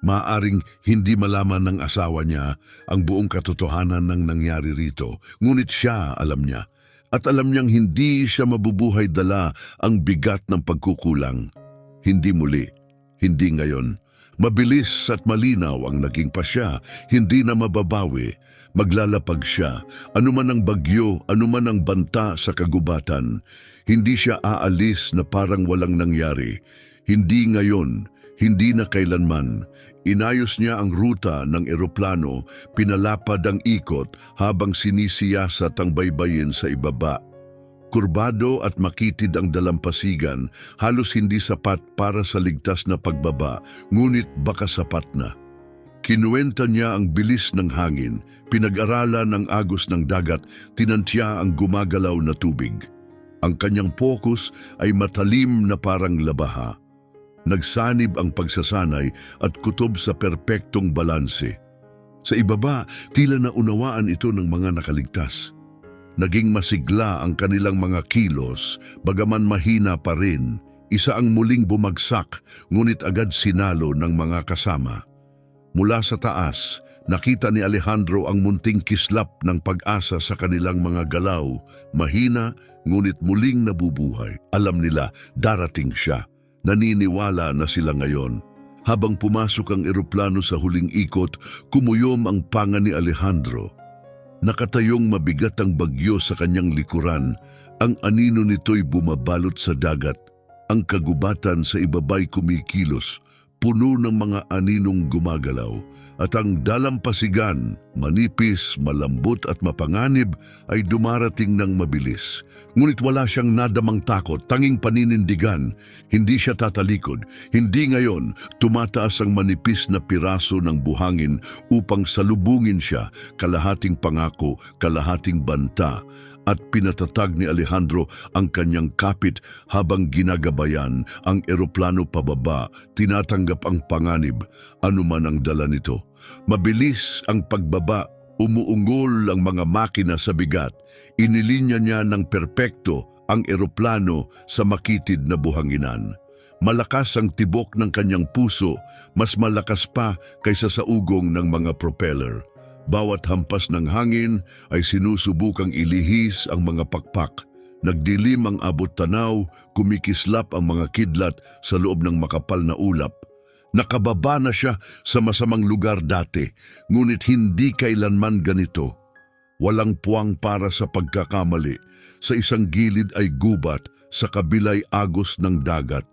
Maaring hindi malaman ng asawa niya ang buong katotohanan ng nangyari rito, ngunit siya alam niya. At alam niyang hindi siya mabubuhay dala ang bigat ng pagkukulang. Hindi muli, hindi ngayon. Mabilis at malinaw ang naging pasya, hindi na mababawi. Maglalapag siya, anuman ang bagyo, anuman ang banta sa kagubatan. Hindi siya aalis na parang walang nangyari. Hindi ngayon, hindi na kailanman. Inayos niya ang ruta ng eroplano, pinalapad ang ikot habang sinisiyasat ang baybayin sa ibaba. Kurbado at makitid ang dalampasigan, halos hindi sapat para sa ligtas na pagbaba, ngunit baka sapat na. Kinuwenta niya ang bilis ng hangin, pinag-aralan ang agos ng dagat, tinantya ang gumagalaw na tubig. Ang kanyang focus ay matalim na parang labaha. Nagsanib ang pagsasanay at kutob sa perpektong balanse. Sa ibaba, tila naunawaan ito ng mga nakaligtas. Naging masigla ang kanilang mga kilos, bagaman mahina pa rin. Isa ang muling bumagsak, ngunit agad sinalo ng mga kasama. Mula sa taas, nakita ni Alejandro ang munting kislap ng pag-asa sa kanilang mga galaw, mahina ngunit muling nabubuhay. Alam nila, darating siya. Naniniwala na sila ngayon. Habang pumasok ang eroplano sa huling ikot, kumuyom ang panga ni Alejandro. Nakatayong mabigat ang bagyo sa kanyang likuran, ang anino nito'y bumabalot sa dagat. Ang kagubatan sa ibaba'y kumikilos, puno ng mga aninong gumagalaw, at ang dalampasigan, manipis, malambot at mapanganib, ay dumarating ng mabilis. Ngunit wala siyang nadamang takot, tanging paninindigan. Hindi siya tatalikod. Hindi ngayon, tumataas ang manipis na piraso ng buhangin upang salubungin siya, kalahating pangako, kalahating banta. At pinatatag ni Alejandro ang kanyang kapit habang ginagabayan ang eroplano pababa, tinatanggap ang panganib, anuman ang dala nito. Mabilis ang pagbaba, umuungol ang mga makina sa bigat, inilinya niya ng perpekto ang eroplano sa makitid na buhanginan. Malakas ang tibok ng kanyang puso, mas malakas pa kaysa sa ugong ng mga propeller. Bawat hampas ng hangin ay sinusubukang ilihis ang mga pakpak. Nagdilim ang abot tanaw, kumikislap ang mga kidlat sa loob ng makapal na ulap. Nakababa na siya sa masamang lugar dati, ngunit hindi kailanman ganito. Walang puwang para sa pagkakamali. Sa isang gilid ay gubat, sa kabila'y agos ng dagat.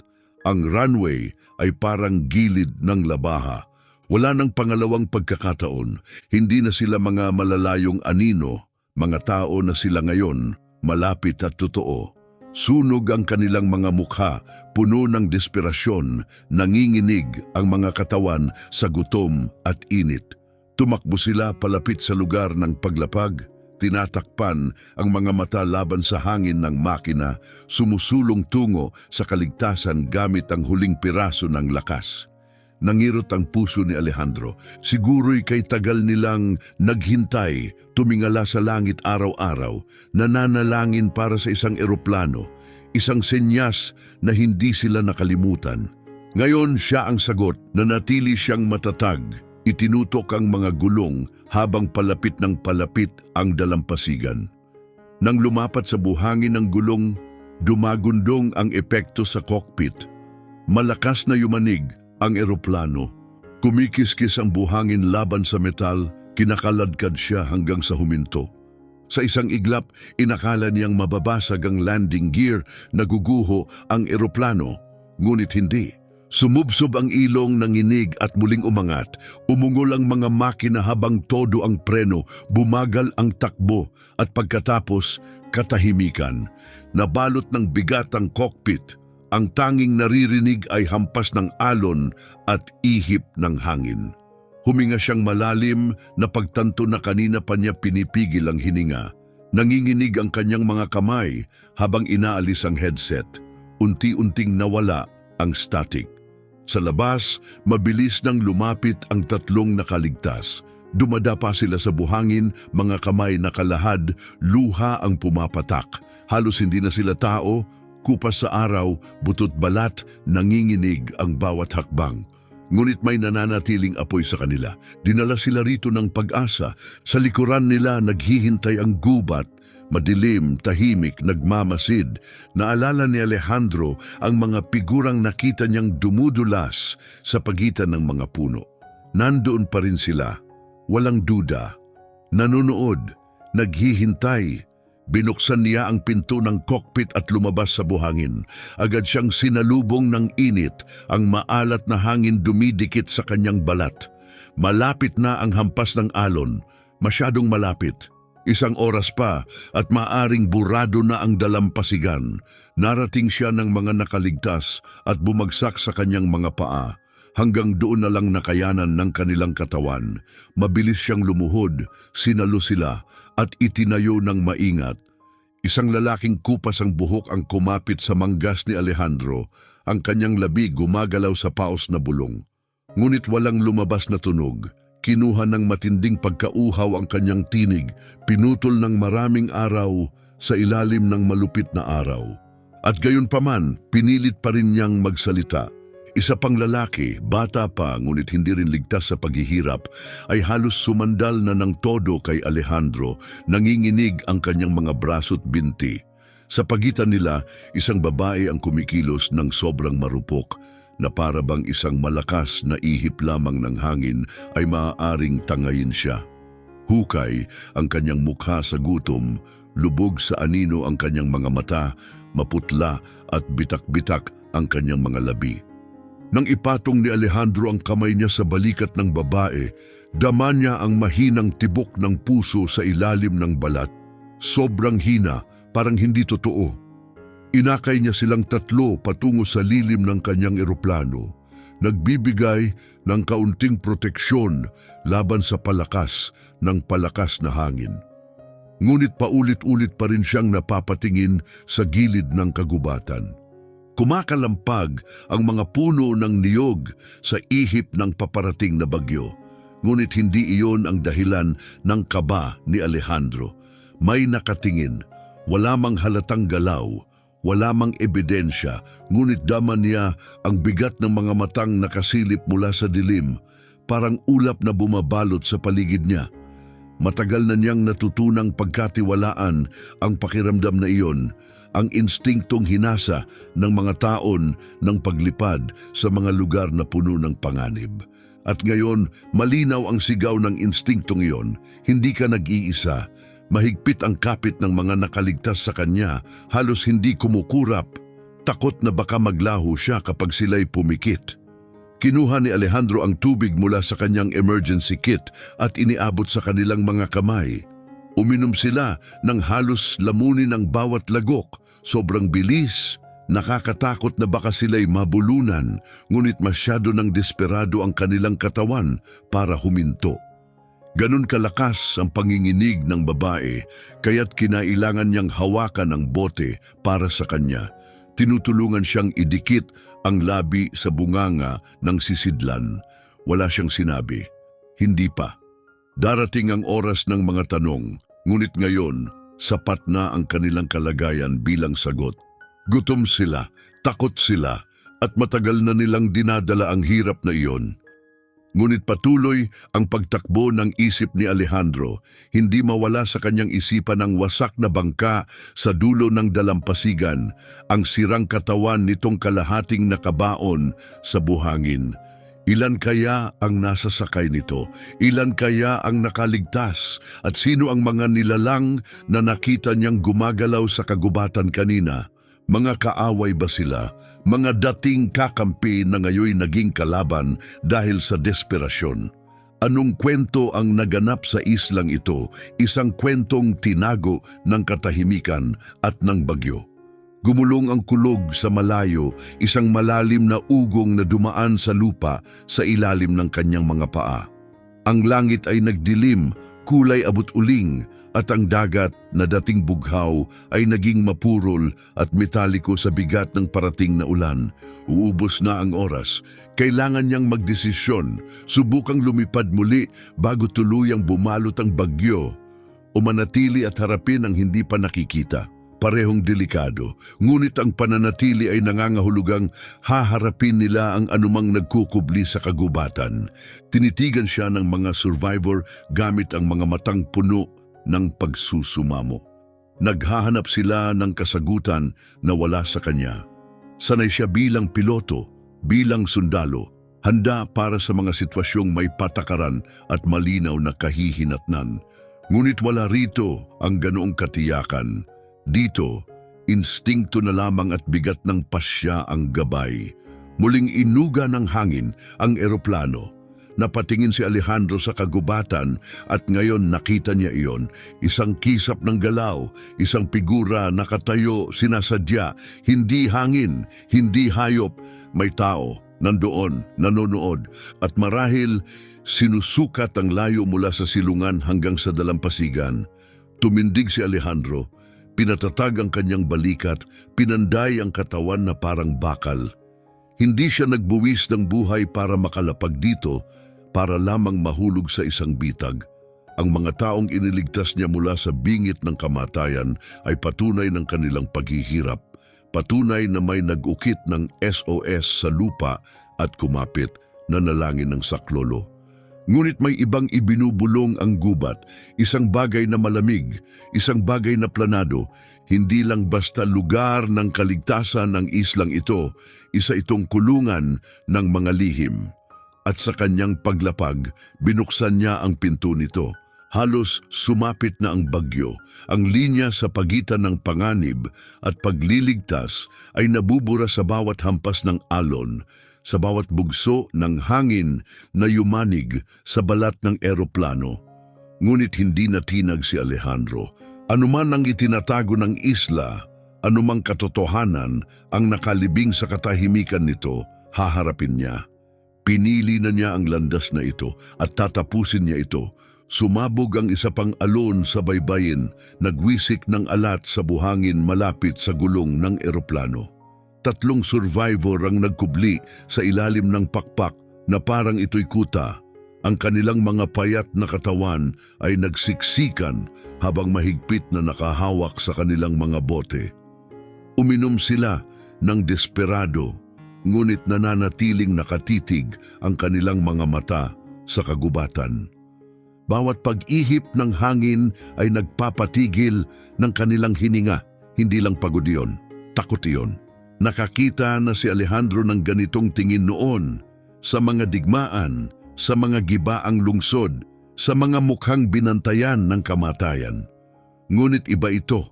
Ang runway ay parang gilid ng labaha. Wala nang pangalawang pagkakataon, hindi na sila mga malalayong anino, mga tao na sila ngayon, malapit at totoo. Sunog ang kanilang mga mukha, puno ng desperasyon, nanginginig ang mga katawan sa gutom at init. Tumakbo sila palapit sa lugar ng paglapag, tinatakpan ang mga mata laban sa hangin ng makina, sumusulong tungo sa kaligtasan gamit ang huling piraso ng lakas. Nangirot ang puso ni Alejandro. Siguro'y kay tagal nilang naghintay, tumingala sa langit araw-araw, nananalangin para sa isang eroplano, isang senyas na hindi sila nakalimutan. Ngayon siya ang sagot, nanatili siyang matatag, itinutok ang mga gulong habang palapit ng palapit ang dalampasigan. Nang lumapat sa buhangin ng gulong, dumagundong ang epekto sa cockpit. Malakas na yumanig ang eroplano. Kumikiskis ang buhangin laban sa metal, kinakaladkad siya hanggang sa huminto. Sa isang iglap, inakala niyang mababasag ang landing gear, naguguho ang eroplano. Ngunit hindi. Sumubsob ang ilong, nanginig at muling umangat. Umungol ang mga makina habang todo ang preno, bumagal ang takbo at pagkatapos katahimikan. Nabalot ng bigat ang cockpit. Ang tanging naririnig ay hampas ng alon at ihip ng hangin. Huminga siyang malalim na pagtanto na kanina pa niya pinipigil ang hininga. Nanginginig ang kanyang mga kamay habang inaalis ang headset. Unti-unting nawala ang static. Sa labas, mabilis nang lumapit ang tatlong nakaligtas. Dumadapa sila sa buhangin, mga kamay nakalahad, luha ang pumapatak. Halos hindi na sila tao, kupas sa araw, butot balat, nanginginig ang bawat hakbang. Ngunit may nananatiling apoy sa kanila. Dinala sila rito ng pag-asa. Sa likuran nila naghihintay ang gubat. Madilim, tahimik, nagmamasid. Naalala ni Alejandro ang mga figurang nakita niyang dumudulas sa pagitan ng mga puno. Nandoon pa rin sila, walang duda. Nanonood, naghihintay. Binuksan niya ang pinto ng cockpit at lumabas sa buhangin. Agad siyang sinalubong ng init, ang maalat na hangin dumidikit sa kanyang balat. Malapit na ang hampas ng alon, masyadong malapit. 1 oras pa at maaring burado na ang dalampasigan. Narating siya ng mga nakaligtas at bumagsak sa kanyang mga paa. Hanggang doon na lang nakayanan ng kanilang katawan. Mabilis siyang lumuhod, sinalo sila at itinayo ng maingat. Isang lalaking kupas ang buhok ang kumapit sa manggas ni Alejandro. Ang kanyang labi gumagalaw sa paos na bulong. Ngunit walang lumabas na tunog. Kinuha ng matinding pagkauhaw ang kanyang tinig, pinutol ng maraming araw sa ilalim ng malupit na araw. At gayon paman, pinilit pa rin niyang magsalita. Isa pang lalaki, bata pa ngunit hindi rin ligtas sa paghihirap, ay halos sumandal na ng todo kay Alejandro, nanginginig ang kanyang mga braso't binti. Sa pagitan nila, isang babae ang kumikilos ng sobrang marupok, na para bang isang malakas na ihip lamang ng hangin ay maaaring tangayin siya. Hukay ang kanyang mukha sa gutom, lubog sa anino ang kanyang mga mata, maputla at bitak-bitak ang kanyang mga labi. Nang ipatong ni Alejandro ang kamay niya sa balikat ng babae, dama niya ang mahinang tibok ng puso sa ilalim ng balat. Sobrang hina, parang hindi totoo. Inakay niya silang tatlo patungo sa lilim ng kanyang eroplano, nagbibigay ng kaunting proteksyon laban sa palakas ng palakas na hangin. Ngunit paulit-ulit pa rin siyang napapatingin sa gilid ng kagubatan. Kumakalampag ang mga puno ng niyog sa ihip ng paparating na bagyo, ngunit hindi iyon ang dahilan ng kaba ni Alejandro. May nakatingin, wala mang halatang galaw, wala mang ebidensya, ngunit daman niya ang bigat ng mga matang nakasilip mula sa dilim, parang ulap na bumabalot sa paligid niya. Matagal na niyang natutunang pagkatiwalaan ang pakiramdam na iyon, ang instinktong hinasa ng mga taon ng paglipad sa mga lugar na puno ng panganib. At ngayon, malinaw ang sigaw ng instinktong iyon, hindi ka nag-iisa. Mahigpit ang kapit ng mga nakaligtas sa kanya, halos hindi kumukurap, takot na baka maglaho siya kapag sila'y pumikit. Kinuha ni Alejandro ang tubig mula sa kanyang emergency kit at iniabot sa kanilang mga kamay. Uminom sila ng halos lamunin ng bawat lagok, sobrang bilis, nakakatakot na baka sila'y mabulunan, ngunit masyado ng desperado ang kanilang katawan para huminto. Ganon kalakas ang panginginig ng babae, kaya't kinailangan niyang hawakan ang bote para sa kanya. Tinutulungan siyang idikit ang labi sa bunganga ng sisidlan. Wala siyang sinabi. Hindi pa. Darating ang oras ng mga tanong, ngunit ngayon, sapat na ang kanilang kalagayan bilang sagot. Gutom sila, takot sila, at matagal na nilang dinadala ang hirap na iyon. Ngunit patuloy ang pagtakbo ng isip ni Alejandro, hindi mawala sa kanyang isipan ang wasak na bangka sa dulo ng dalampasigan, ang sirang katawan nitong kalahating nakabaon sa buhangin. Ilan kaya ang nasasakay nito? Ilan kaya ang nakaligtas? At sino ang mga nilalang na nakita niyang gumagalaw sa kagubatan kanina? Mga kaaway ba sila? Mga dating kakampi na ngayoy naging kalaban dahil sa desperasyon? Anong kwento ang naganap sa islang ito? Isang kwentong tinago ng katahimikan at ng bagyo. Gumulong ang kulog sa malayo, isang malalim na ugong na dumaan sa lupa sa ilalim ng kanyang mga paa. Ang langit ay nagdilim, kulay abot-uling, at ang dagat na dating bughaw ay naging mapurol at metaliko sa bigat ng parating na ulan. Uubos na ang oras. Kailangan niyang magdesisyon, subukang lumipad muli bago tuluyang bumalot ang bagyo o manatili at harapin ang hindi pa nakikita. Parehong delikado, ngunit ang pananatili ay nangangahulugang haharapin nila ang anumang nagkukubli sa kagubatan. Tinitigan siya ng mga survivor gamit ang mga matang puno ng pagsusumamo. Naghahanap sila ng kasagutan na wala sa kanya. Sanay siya bilang piloto, bilang sundalo, handa para sa mga sitwasyong may patakaran at malinaw na kahihinatnan. Ngunit wala rito ang ganoong katiyakan. Dito, instingto na lamang at bigat ng pasya ang gabay. Muling inuga ng hangin ang eroplano. Napatingin si Alejandro sa kagubatan at ngayon nakita niya iyon. Isang kisap ng galaw, isang figura nakatayo, sinasadya, hindi hangin, hindi hayop, may tao, nandoon, nanonood, at marahil sinusukat ang layo mula sa silungan hanggang sa dalampasigan. Tumindig si Alejandro, pinatatag ang kanyang balikat, pinanday ang katawan na parang bakal. Hindi siya nagbuwis ng buhay para makalapag dito, para lamang mahulog sa isang bitag. Ang mga taong iniligtas niya mula sa bingit ng kamatayan ay patunay ng kanilang paghihirap, patunay na may nag-ukit ng SOS sa lupa at kumapit na nalangin ng saklolo. Ngunit may ibang ibinubulong ang gubat, isang bagay na malamig, isang bagay na planado, hindi lang basta lugar ng kaligtasan ng islang ito, isa itong kulungan ng mga lihim. At sa kanyang paglapag, binuksan niya ang pinto nito. Halos sumapit na ang bagyo. Ang linya sa pagitan ng panganib at pagliligtas ay nabubura sa bawat hampas ng alon, sa bawat bugso ng hangin na yumanig sa balat ng eroplano. Ngunit hindi natinag si Alejandro. Anuman ang itinatago ng isla, anumang katotohanan ang nakalibing sa katahimikan nito, haharapin niya. Pinili na niya ang landas na ito at tatapusin niya ito. Sumabog ang isa pang alon sa baybayin, nagwisik ng alat sa buhangin malapit sa gulong ng eroplano. 3 survivor ang nagkubli sa ilalim ng pakpak na parang ito'y kuta. Ang kanilang mga payat na katawan ay nagsiksikan habang mahigpit na nakahawak sa kanilang mga bote. Uminom sila ng desperado, ngunit nananatiling nakatitig ang kanilang mga mata sa kagubatan. Bawat pag-ihip ng hangin ay nagpapatigil ng kanilang hininga, hindi lang pagod iyon, takot iyon. Nakakita na si Alejandro ng ganitong tingin noon sa mga digmaan, sa mga gibaang lungsod, sa mga mukhang binantayan ng kamatayan. Ngunit iba ito.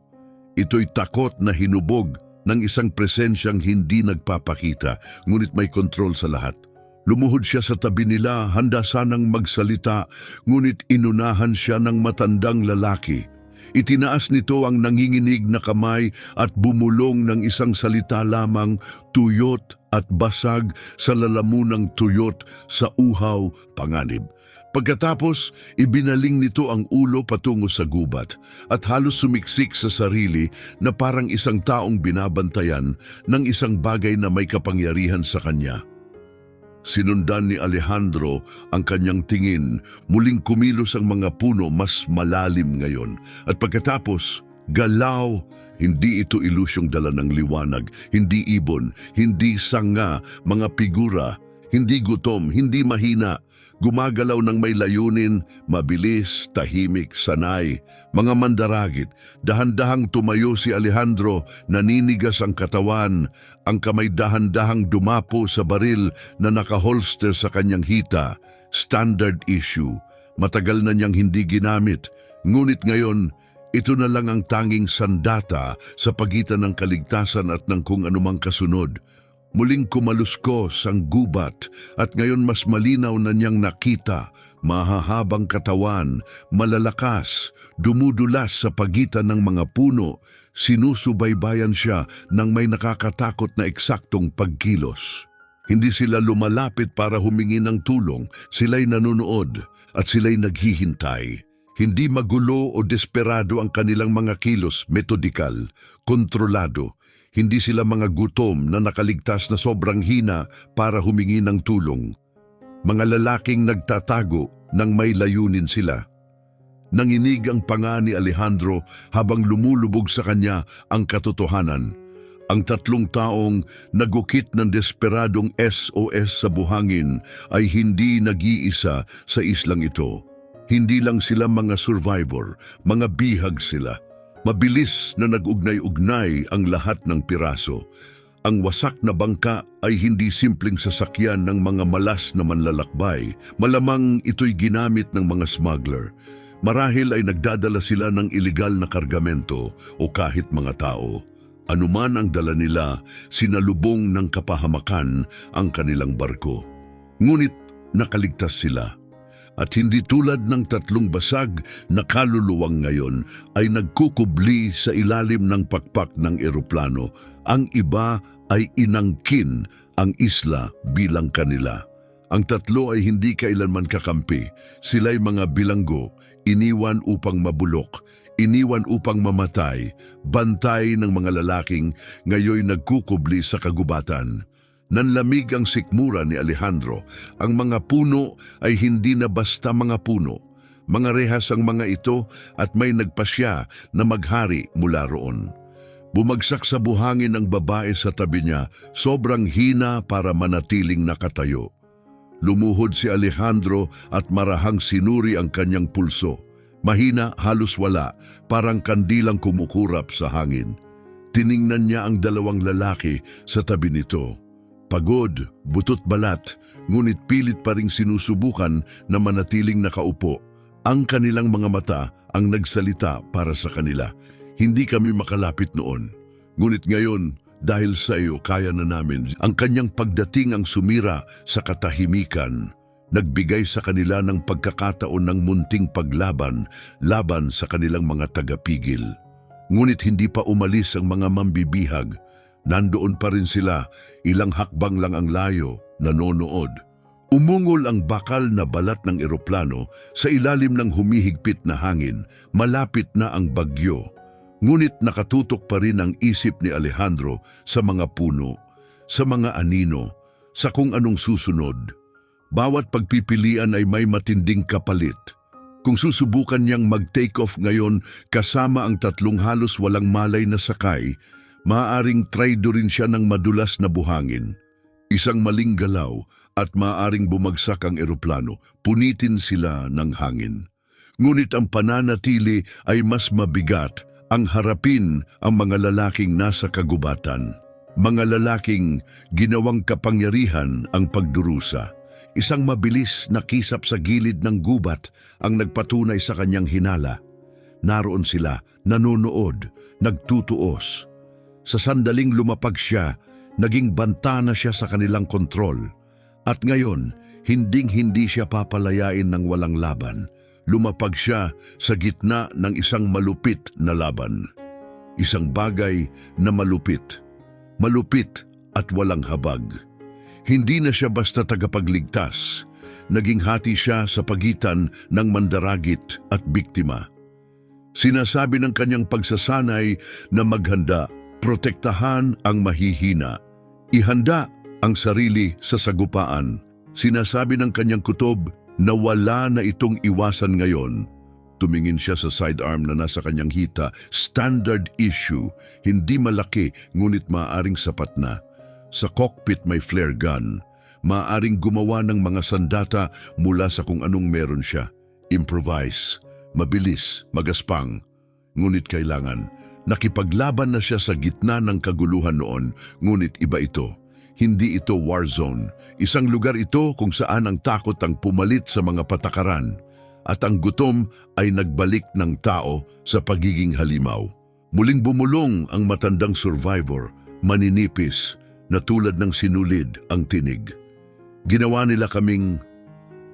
Ito'y takot na hinubog ng isang presensyang hindi nagpapakita, ngunit may kontrol sa lahat. Lumuhod siya sa tabi nila, handa sanang magsalita, ngunit inunahan siya ng matandang lalaki. Itinaas nito ang nanginginig na kamay at bumulong ng isang salita lamang, tuyot at basag sa lalamunang tuyot sa uhaw, panganib. Pagkatapos, ibinaling nito ang ulo patungo sa gubat at halos sumiksik sa sarili na parang isang taong binabantayan ng isang bagay na may kapangyarihan sa kanya. Sinundan ni Alejandro ang kanyang tingin, muling kumilos ang mga puno mas malalim ngayon. At pagkatapos, galaw, hindi ito ilusyong dala ng liwanag, hindi ibon, hindi sanga, mga figura, hindi gutom, hindi mahina. Gumagalaw ng may layunin, mabilis, tahimik, sanay, mga mandaragit. Dahan-dahang tumayo si Alejandro, naninigas ang katawan, ang kamay dahan-dahang dumapo sa baril na nakaholster sa kanyang hita. Standard issue. Matagal na niyang hindi ginamit, ngunit ngayon, Ito na lang ang tanging sandata sa pagitan ng kaligtasan at ng kung anumang kasunod. Muling kumaluskos ang gubat at ngayon mas malinaw na niyang nakita, mahahabang katawan, malalakas, dumudulas sa pagitan ng mga puno, sinusubaybayan siya ng may nakakatakot na eksaktong pagkilos. Hindi sila lumalapit para humingi ng tulong, sila'y nanonood at sila'y naghihintay. Hindi magulo o desperado ang kanilang mga kilos, metodikal, kontrolado. Hindi sila mga gutom na nakaligtas na sobrang hina para humingi ng tulong. Mga lalaking nagtatago nang may layunin sila. Nanginig ang panga ni Alejandro habang lumulubog sa kanya ang katotohanan. Ang 3 taong nagukit ng desperadong SOS sa buhangin ay hindi nag-iisa sa islang ito. Hindi lang sila mga survivor, mga bihag sila. Mabilis na nag-ugnay-ugnay ang lahat ng piraso. Ang wasak na bangka ay hindi simpleng sasakyan ng mga malas na manlalakbay. Malamang ito'y ginamit ng mga smuggler. Marahil ay nagdadala sila ng ilegal na kargamento o kahit mga tao. Anuman ang dala nila, sinalubong ng kapahamakan ang kanilang barko. Ngunit nakaligtas sila. At hindi tulad ng 3 basag na kaluluwang ngayon ay nagkukubli sa ilalim ng pakpak ng eroplano. Ang iba ay inangkin ang isla bilang kanila. Ang 3 ay hindi kailanman kakampi. Sila'y mga bilanggo, iniwan upang mabulok, iniwan upang mamatay, bantay ng mga lalaking ngayoy nagkukubli sa kagubatan. Nanlamig ang sikmura ni Alejandro. Ang mga puno ay hindi na basta mga puno. Mga rehas ang mga ito at may nagpasya na maghari mula roon. Bumagsak sa buhangin ang babae sa tabi niya, sobrang hina para manatiling nakatayo. Lumuhod si Alejandro at marahang sinuri ang kanyang pulso. Mahina, halos wala, parang kandilang kumukurap sa hangin. Tiningnan niya ang 2 lalaki sa tabi nito. Pagod, butot balat, ngunit pilit pa ring sinusubukan na manatiling nakaupo. Ang kanilang mga mata ang nagsalita para sa kanila. Hindi kami makalapit noon. Ngunit ngayon, dahil sa iyo, kaya na namin. Ang kanyang pagdating ang sumira sa katahimikan. Nagbigay sa kanila ng pagkakataon ng munting paglaban, laban sa kanilang mga tagapigil. Ngunit hindi pa umalis ang mga mambibihag. Nandoon pa rin sila, ilang hakbang lang ang layo, nanonood. Umungol ang bakal na balat ng eroplano sa ilalim ng humihigpit na hangin, malapit na ang bagyo. Ngunit nakatutok pa rin ang isip ni Alejandro sa mga puno, sa mga anino, sa kung anong susunod. Bawat pagpipilian ay may matinding kapalit. Kung susubukan niyang mag-take off ngayon kasama ang 3 halos walang malay na sakay, maaaring traidorin siya ng madulas na buhangin. Isang maling galaw at maaaring bumagsak ang eroplano, punitin sila ng hangin. Ngunit ang pananatili ay mas mabigat, ang harapin ang mga lalaking nasa kagubatan. Mga lalaking ginawang kapangyarihan ang pagdurusa. Isang mabilis na kisap sa gilid ng gubat ang nagpatunay sa kanyang hinala. Naroon sila, nanonood, nagtutuos. Sa sandaling lumapag siya, naging banta na siya sa kanilang kontrol. At ngayon, hinding-hindi siya papalayain ng walang laban. Lumapag siya sa gitna ng isang malupit na laban. Isang bagay na malupit. Malupit at walang habag. Hindi na siya basta tagapagligtas. Naging hati siya sa pagitan ng mandaragit at biktima. Sinasabi ng kanyang pagsasanay na maghanda, protektahan ang mahihina. Ihanda ang sarili sa sagupaan. Sinasabi ng kanyang kutob na wala na itong iwasan ngayon. Tumingin siya sa sidearm na nasa kanyang hita. Standard issue, hindi malaki ngunit maaaring sapat na. Sa cockpit may flare gun. Maaaring gumawa ng mga sandata mula sa kung anong meron siya. Improvise, mabilis, magaspang. Ngunit kailangan. Nakipaglaban na siya sa gitna ng kaguluhan noon, ngunit iba ito. Hindi ito war zone. Isang lugar ito kung saan ang takot ang pumalit sa mga patakaran. at ang gutom ay nagbalik ng tao sa pagiging halimaw. Muling bumulong ang matandang survivor, maninipis na tulad ng sinulid ang tinig. Ginawa nila kaming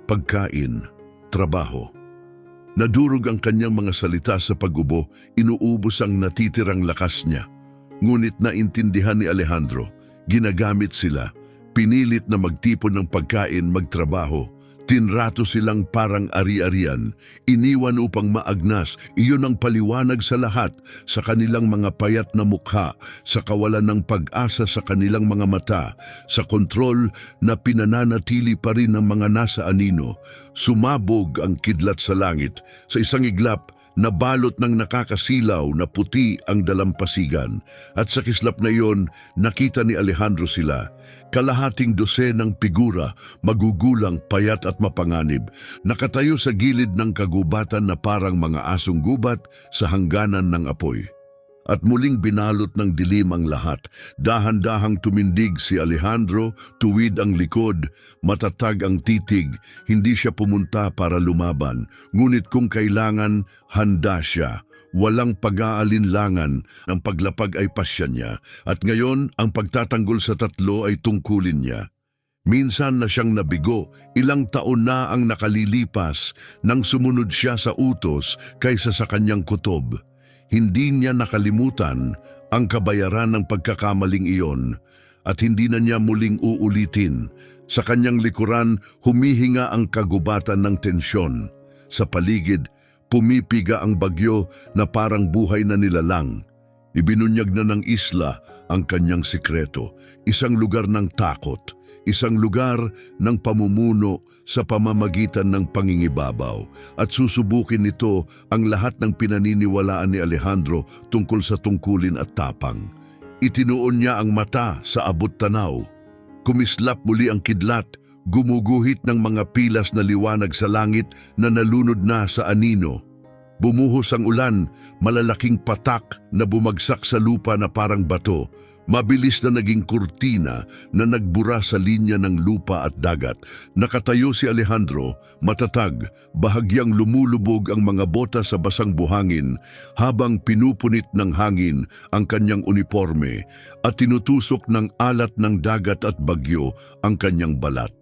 pagkain, trabaho. Nadurog ang kanyang mga salita sa pag-ubo, inuubos ang natitirang lakas niya. Ngunit naintindihan ni Alejandro, ginagamit sila, pinilit na magtipon ng pagkain, magtrabaho. Tinrato silang parang ari-arian, iniwan upang maagnas. Iyon ang paliwanag sa lahat, sa kanilang mga payat na mukha, sa kawalan ng pag-asa sa kanilang mga mata, sa kontrol na pinananatili pa rin ng mga nasa anino. Sumabog ang kidlat sa langit, sa isang iglap, nabalot ng nakakasilaw na puti ang dalampasigan. At sa kislap na iyon, nakita ni Alejandro sila. Kalahating dosenang figura, magugulang, payat at mapanganib, nakatayo sa gilid ng kagubatan na parang mga asong gubat sa hangganan ng apoy. At muling binalot ng dilim ang lahat. Dahan-dahang tumindig si Alejandro, tuwid ang likod, matatag ang titig. Hindi siya pumunta para lumaban, ngunit kung kailangan, handa siya. Walang pag-aalinlangan, ang paglapag ay pasya niya, at ngayon ang pagtatanggol sa tatlo ay tungkulin niya. Minsan na siyang nabigo, ilang taon na ang nakalilipas nang sumunod siya sa utos kaysa sa kanyang kutob. Hindi niya nakalimutan ang kabayaran ng pagkakamaling iyon at hindi na niya muling uulitin. Sa kanyang likuran, humihinga ang kagubatan ng tensyon. Sa paligid, pumipiga ang bagyo na parang buhay na nilalang. Ibinunyag na ng isla ang kanyang sikreto, isang lugar ng takot, isang lugar ng pamumuno sa pamamagitan ng pangingibabaw. At susubukin nito ang lahat ng pinaniniwalaan ni Alejandro tungkol sa tungkulin at tapang. Itinuon niya ang mata sa abot-tanaw. Kumislap muli ang kidlat, gumuguhit ng mga pilas na liwanag sa langit na nalunod na sa anino. Bumuhos ang ulan, malalaking patak na bumagsak sa lupa na parang bato. Mabilis na naging kurtina na nagbura sa linya ng lupa at dagat. Nakatayo si Alejandro, matatag, bahagyang lumulubog ang mga bota sa basang buhangin habang pinupunit ng hangin ang kanyang uniforme at tinutusok ng alat ng dagat at bagyo ang kanyang balat.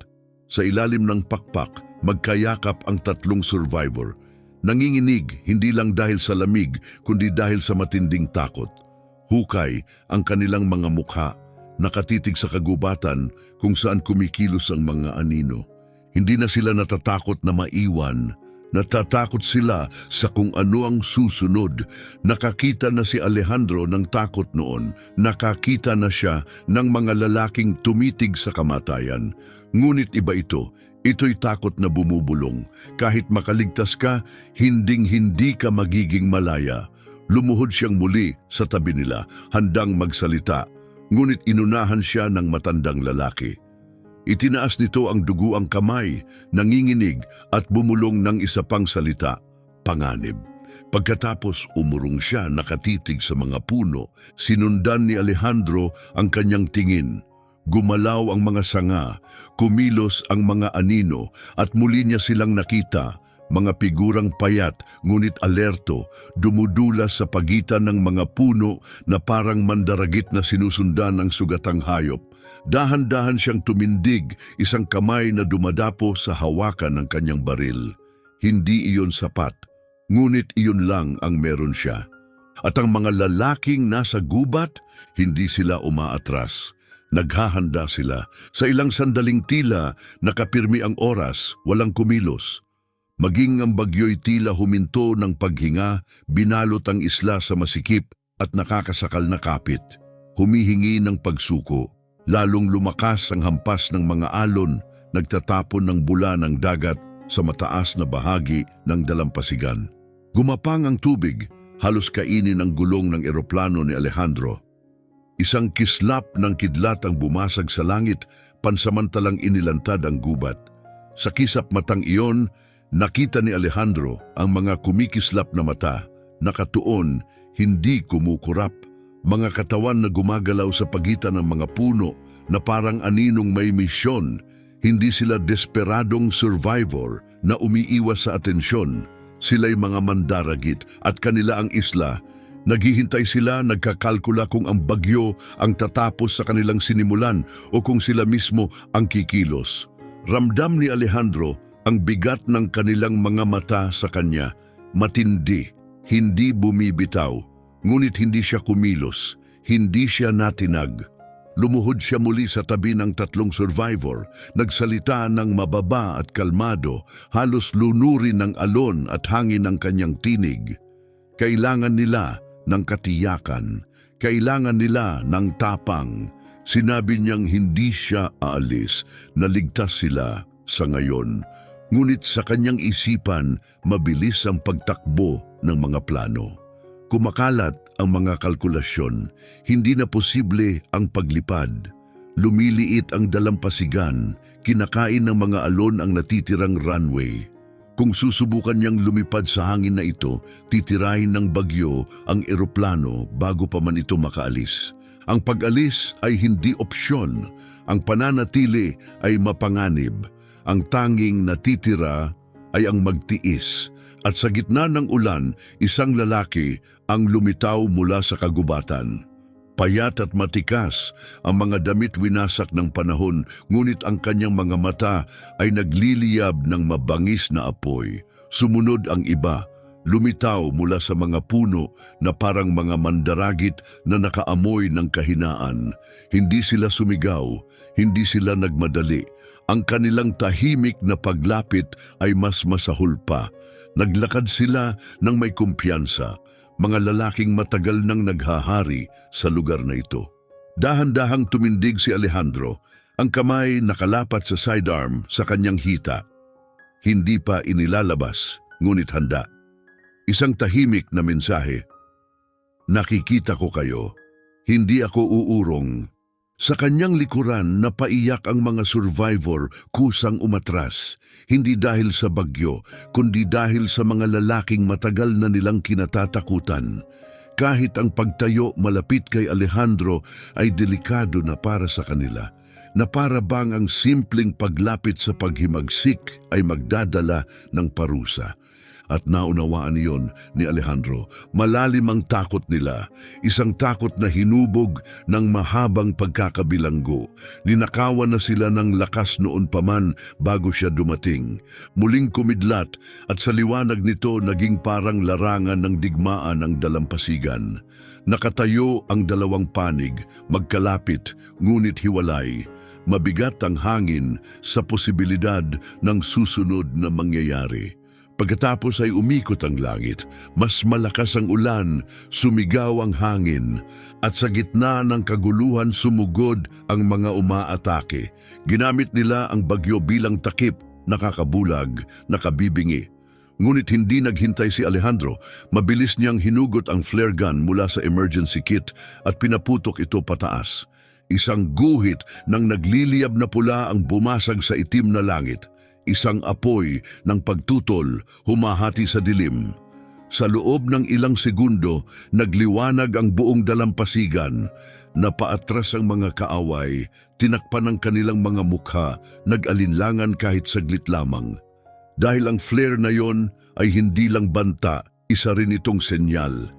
Sa ilalim ng pakpak, magkayakap ang tatlong survivor. Nanginginig hindi lang dahil sa lamig, kundi dahil sa matinding takot. Hukay ang kanilang mga mukha, nakatitig sa kagubatan kung saan kumikilos ang mga anino. Hindi na sila natatakot na maiwan. Natatakot sila sa kung ano ang susunod. Nakakita na si Alejandro ng takot noon. Nakakita na siya ng mga lalaking tumitig sa kamatayan. Ngunit iba ito. Ito'y takot na bumubulong. Kahit makaligtas ka, hinding-hindi ka magiging malaya. Lumuhod siyang muli sa tabi nila, handang magsalita. Ngunit inunahan siya ng matandang lalaki. Itinaas nito ang duguang kamay, nanginginig at bumulong ng isa pang salita, panganib. Pagkatapos umurong siya nakatitig sa mga puno, sinundan ni Alejandro ang kanyang tingin. Gumalaw ang mga sanga, kumilos ang mga anino at muli niya silang nakita. Mga figurang payat ngunit alerto, dumudulas sa pagitan ng mga puno na parang mandaragit na sinusundan ng sugatang hayop. Dahan-dahan siyang tumindig, isang kamay na dumadapo sa hawakan ng kanyang baril. Hindi iyon sapat, ngunit iyon lang ang meron siya. At ang mga lalaking nasa gubat, hindi sila umaatras. Naghahanda sila. Sa ilang sandaling tila, nakapirmi ang oras, walang kumilos. Maging ang bagyo'y tila huminto ng paghinga, binalot ang isla sa masikip at nakakasakal na kapit. Humihingi ng pagsuko. Lalong lumakas ang hampas ng mga alon, nagtatapon ng bula ng dagat sa mataas na bahagi ng dalampasigan. Gumapang ang tubig, halos kainin ang gulong ng eroplano ni Alejandro. Isang kislap ng kidlat ang bumasag sa langit, pansamantalang inilantad ang gubat. Sa kisap matang iyon, nakita ni Alejandro ang mga kumikislap na mata, nakatuon, hindi kumukurap. Mga katawan na gumagalaw sa pagitan ng mga puno na parang aninong may misyon. Hindi sila desperadong survivor na umiiwas sa atensyon. Sila'y mga mandaragit at kanila ang isla. Naghihintay sila, nagkakalkula kung ang bagyo ang tatapos sa kanilang sinimulan o kung sila mismo ang kikilos. Ramdam ni Alejandro ang bigat ng kanilang mga mata sa kanya. Matindi, hindi bumibitaw, ngunit hindi siya kumilos, hindi siya natinag. Lumuhod siya muli sa tabi ng tatlong survivor, nagsalita ng mababa at kalmado, halos lunurin ng alon at hangin ng kanyang tinig. Kailangan nila ng katiyakan, kailangan nila ng tapang. Sinabi niyang hindi siya aalis, naligtas sila sa ngayon. Ngunit sa kanyang isipan, mabilis ang pagtakbo ng mga plano. Kumakalat ang mga kalkulasyon, hindi na posible ang paglipad. Lumiliit ang dalampasigan, kinakain ng mga alon ang natitirang runway. Kung susubukan niyang lumipad sa hangin na ito, titirahin ng bagyo ang eroplano bago pa man ito makaalis. Ang pag-alis ay hindi opsyon, ang pananatili ay mapanganib. Ang tanging natitira ay ang magtiis. At sa gitna ng ulan, isang lalaki ang lumitaw mula sa kagubatan. Payat at matikas, ang mga damit winasak ng panahon, ngunit ang kanyang mga mata ay nagliliyab ng mabangis na apoy. Sumunod ang iba, lumitaw mula sa mga puno na parang mga mandaragit na nakaamoy ng kahinaan. Hindi sila sumigaw, hindi sila nagmadali. Ang kanilang tahimik na paglapit ay mas masahol pa. Naglakad sila ng may kumpiyansa, mga lalaking matagal nang naghahari sa lugar na ito. Dahan-dahang tumindig si Alejandro, ang kamay nakalapat sa sidearm sa kanyang hita. Hindi pa inilalabas, ngunit handa. Isang tahimik na mensahe. Nakikita ko kayo, hindi ako uurong. Sa kanyang likuran, napaiyak ang mga survivor kusang umatras, hindi dahil sa bagyo, kundi dahil sa mga lalaking matagal na nilang kinatatakutan. Kahit ang pagtayo malapit kay Alejandro ay delikado na para sa kanila, na para bang ang simpleng paglapit sa paghimagsik ay magdadala ng parusa. At naunawaan niyon ni Alejandro, malalim ang takot nila, isang takot na hinubog ng mahabang pagkakabilanggo. Ninakawan na sila ng lakas noon pa man bago siya dumating. Muling kumidlat at sa liwanag nito naging parang larangan ng digmaan ng dalampasigan. Nakatayo ang dalawang panig, magkalapit, ngunit hiwalay. Mabigat ang hangin sa posibilidad ng susunod na mangyayari. Pagkatapos ay umikot ang langit, mas malakas ang ulan, sumigaw ang hangin, at sa gitna ng kaguluhan sumugod ang mga umaatake. Ginamit nila ang bagyo bilang takip, nakakabulag, nakabibingi. Ngunit hindi naghintay si Alejandro, mabilis niyang hinugot ang flare gun mula sa emergency kit at pinaputok ito pataas. Isang guhit ng nagliliyab na pula ang bumasag sa itim na langit. Isang apoy ng pagtutol humahati sa dilim. Sa loob ng ilang segundo, nagliwanag ang buong dalampasigan. Napaatras ang mga kaaway, tinakpan ang kanilang mga mukha, nag-alinlangan kahit saglit lamang. Dahil ang flare na yon ay hindi lang banta, isa rin itong senyal.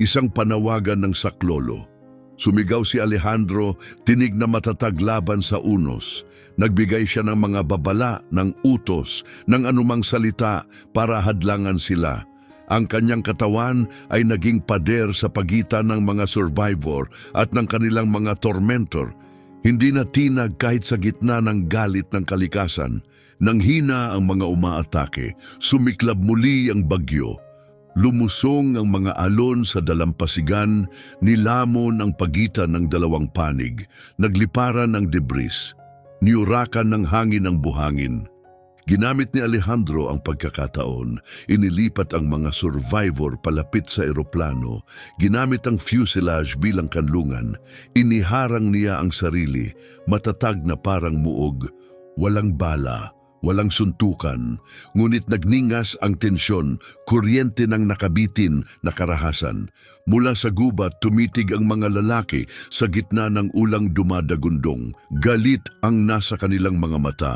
Isang panawagan ng saklolo. Sumigaw si Alejandro, tinig na matatag laban sa unos. Nagbigay siya ng mga babala, ng utos, ng anumang salita para hadlangan sila. Ang kanyang katawan ay naging pader sa pagitan ng mga survivor at ng kanilang mga tormentor. Hindi na tinag kahit sa gitna ng galit ng kalikasan. Nanghina ang mga umaatake, sumiklab muli ang bagyo. Lumusong ang mga alon sa dalampasigan, nilamon ang pagitan ng dalawang panig, nagliparan ng debris, niyurakan ng hangin ang buhangin. Ginamit ni Alejandro ang pagkakataon, inilipat ang mga survivor palapit sa eroplano, ginamit ang fuselage bilang kanlungan, iniharang niya ang sarili, matatag na parang muog, walang bala, Walang suntukan, ngunit nagningas ang tensyon, kuryente ng nakabitin na karahasan. Mula sa gubat, tumitig ang mga lalaki sa gitna ng ulang dumadagundong. Galit ang nasa kanilang mga mata,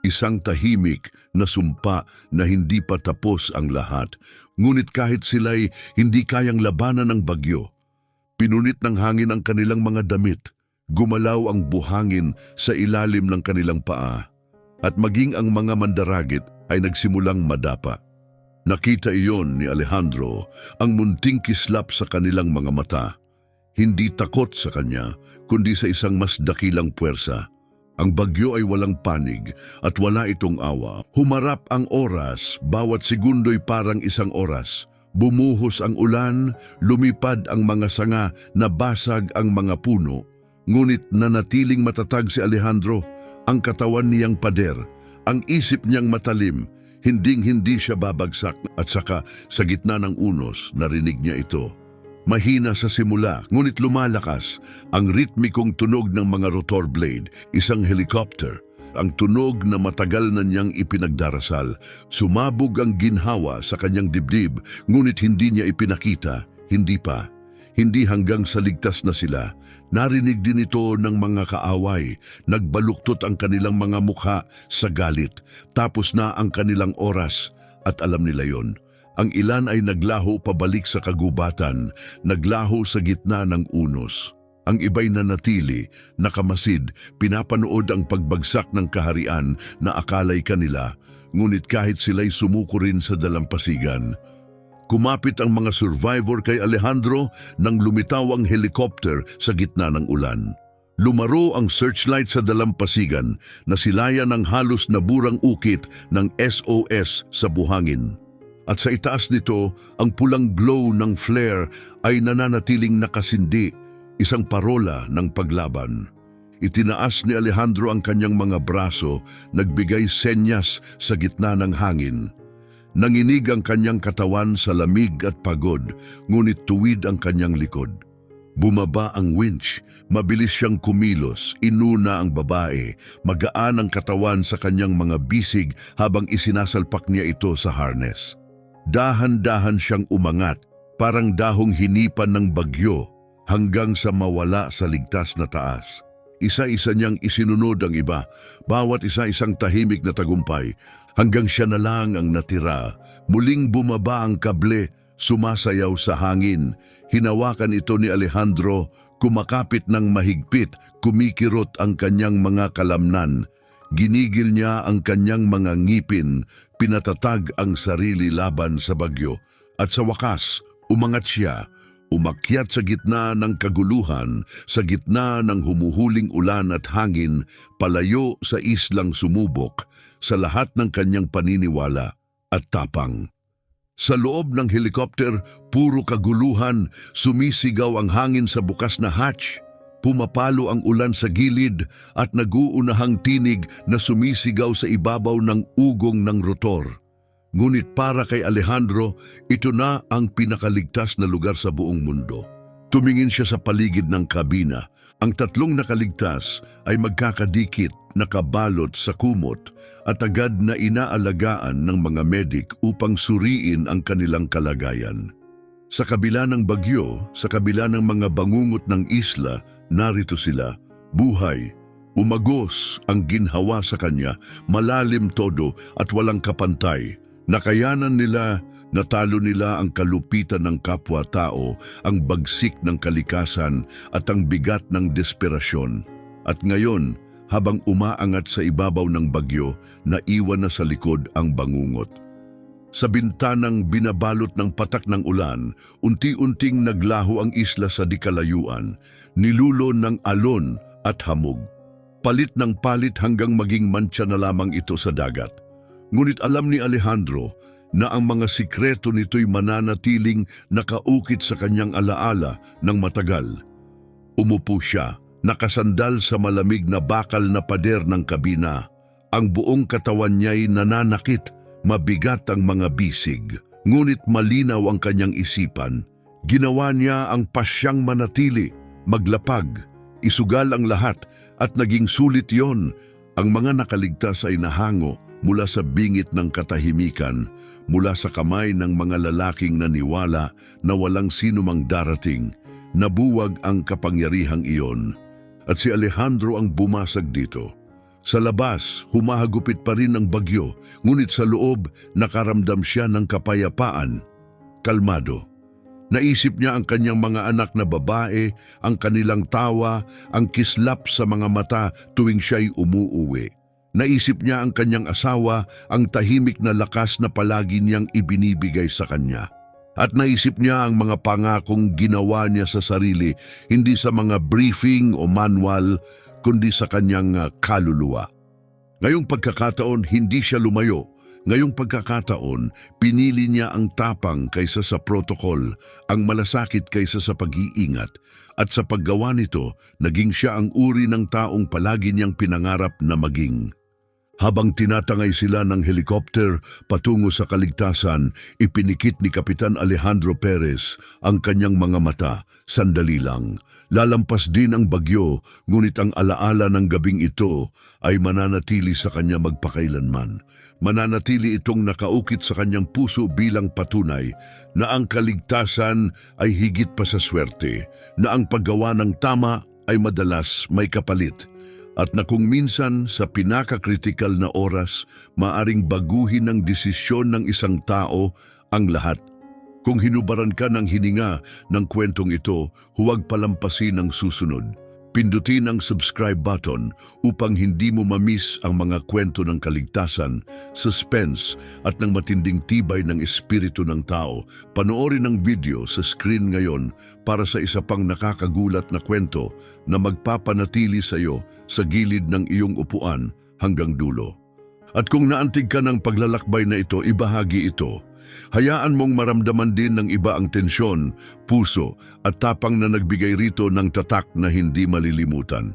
isang tahimik na sumpa na hindi pa tapos ang lahat. Ngunit kahit sila'y hindi kayang labanan ng bagyo, pinunit ng hangin ang kanilang mga damit, gumalaw ang buhangin sa ilalim ng kanilang paa. At maging ang mga mandaragit ay nagsimulang madapa. Nakita iyon ni Alejandro, ang munting kislap sa kanilang mga mata. Hindi takot sa kanya, kundi sa isang mas dakilang puwersa. Ang bagyo ay walang panig at wala itong awa. Humarap ang oras, bawat segundo'y parang isang oras. Bumuhos ang ulan, lumipad ang mga sanga, nabasag ang mga puno. Ngunit nanatiling matatag si Alejandro, ang katawan niyang pader, ang isip niyang matalim, hinding-hindi siya babagsak. At saka sa gitna ng unos, narinig niya ito. Mahina sa simula, ngunit lumalakas ang ritmikong tunog ng mga rotor blade, isang helicopter. Ang tunog na matagal na niyang ipinagdarasal. Sumabog ang ginhawa sa kanyang dibdib, ngunit hindi niya ipinakita, hindi pa. Hindi hanggang sa ligtas na sila. Narinig din ito ng mga kaaway. Nagbaluktot ang kanilang mga mukha sa galit. Tapos na ang kanilang oras at alam nila yon. Ang ilan ay naglaho pabalik sa kagubatan, naglaho sa gitna ng unos. Ang iba'y nanatili, nakamasid, pinapanood ang pagbagsak ng kaharian na akalay kanila, ngunit kahit sila'y sumuko rin sa dalampasigan. Kumapit ang mga survivor kay Alejandro nang lumitaw ang helicopter sa gitna ng ulan. Lumaro ang searchlight sa dalampasigan na silayan ng halos naburang ukit ng SOS sa buhangin. At sa itaas nito, ang pulang glow ng flare ay nananatiling nakasindi, isang parola ng paglaban. Itinaas ni Alejandro ang kanyang mga braso, nagbigay senyas sa gitna ng hangin. Nanginig ang kanyang katawan sa lamig at pagod, ngunit tuwid ang kanyang likod. Bumaba ang winch, mabilis siyang kumilos, inuna ang babae, magaan ang katawan sa kanyang mga bisig habang isinasalpak niya ito sa harness. Dahan-dahan siyang umangat, parang dahong hinipan ng bagyo, hanggang sa mawala sa ligtas na taas. Isa-isa niyang isinunod ang iba, bawat isa-isang tahimik na tagumpay, hanggang siya na lang ang natira. Muling bumaba ang kable, sumasayaw sa hangin. Hinawakan ito ni Alejandro, kumakapit ng mahigpit, kumikirot ang kanyang mga kalamnan. Ginigil niya ang kanyang mga ngipin, pinatatag ang sarili laban sa bagyo. At sa wakas, umangat siya. Umakyat sa gitna ng kaguluhan, sa gitna ng humuhuling ulan at hangin, palayo sa islang sumubok, sa lahat ng kanyang paniniwala at tapang. Sa loob ng helicopter, puro kaguluhan, sumisigaw ang hangin sa bukas na hatch. Pumapalo ang ulan sa gilid at naguunahang tinig na sumisigaw sa ibabaw ng ugong ng rotor. Ngunit para kay Alejandro, ito na ang pinakaligtas na lugar sa buong mundo. Tumingin siya sa paligid ng kabina. Ang tatlong nakaligtas ay magkakadikit, nakabalot sa kumot at agad na inaalagaan ng mga medik upang suriin ang kanilang kalagayan. Sa kabila ng bagyo, sa kabila ng mga bangungot ng isla, narito sila, buhay. Umagos ang ginhawa sa kanya, malalim todo at walang kapantay. Nakayanan nila, natalo nila ang kalupitan ng kapwa-tao, ang bagsik ng kalikasan at ang bigat ng desperasyon. At ngayon, habang umaangat sa ibabaw ng bagyo, naiwan na sa likod ang bangungot. Sa bintanang binabalot ng patak ng ulan, unti-unting naglaho ang isla sa dikalayuan, nilulo ng alon at hamog. Palit ng palit hanggang maging mantsa na lamang ito sa dagat. Ngunit alam ni Alejandro na ang mga sikreto nito'y mananatiling nakaukit sa kanyang alaala ng matagal. Umupo siya, nakasandal sa malamig na bakal na pader ng kabina. Ang buong katawan niya'y nananakit, mabigat ang mga bisig. Ngunit malinaw ang kanyang isipan. Ginawa niya ang pasyang manatili, maglapag, isugal ang lahat at naging sulit yon. Ang mga nakaligtas ay nahango, mula sa bingit ng katahimikan, mula sa kamay ng mga lalaking naniwala na walang sinumang darating, nabuwag ang kapangyarihang iyon. At si Alejandro ang bumasag dito. Sa labas, humahagupit pa rin ang bagyo, ngunit sa loob, nakaramdam siya ng kapayapaan, kalmado. Naisip niya ang kanyang mga anak na babae, ang kanilang tawa, ang kislap sa mga mata tuwing siya'y umuuwi. Naisip niya ang kanyang asawa, ang tahimik na lakas na palagi niyang ibinibigay sa kanya. At naisip niya ang mga pangakong ginawa niya sa sarili, hindi sa mga briefing o manual, kundi sa kanyang kaluluwa. Ngayong pagkakataon, hindi siya lumayo. Ngayong pagkakataon, pinili niya ang tapang kaysa sa protokol, ang malasakit kaysa sa pag-iingat. At sa paggawa nito, naging siya ang uri ng taong palagi niyang pinangarap na maging. Habang tinatangay sila ng helikopter patungo sa kaligtasan, ipinikit ni Kapitan Alejandro Perez ang kanyang mga mata. Sandali lang. Lalampas din ang bagyo, ngunit ang alaala ng gabing ito ay mananatili sa kanya magpakailanman. Mananatili itong nakaukit sa kanyang puso bilang patunay na ang kaligtasan ay higit pa sa swerte, na ang paggawa ng tama ay madalas may kapalit. At na kung minsan sa pinakakritikal na oras, maaring baguhin ng desisyon ng isang tao ang lahat. Kung hinubaran ka ng hininga ng kwentong ito, huwag palampasin ang susunod. Pindutin ang subscribe button upang hindi mo mamiss ang mga kwento ng kaligtasan, suspense at ng matinding tibay ng espiritu ng tao. Panoorin ang video sa screen ngayon para sa isa pang nakakagulat na kwento na magpapanatili sa iyo sa gilid ng iyong upuan hanggang dulo. At kung naantig ka ng paglalakbay na ito, ibahagi ito. Hayaan mong maramdaman din ng iba ang tensyon, puso at tapang na nagbigay rito ng tatak na hindi malilimutan.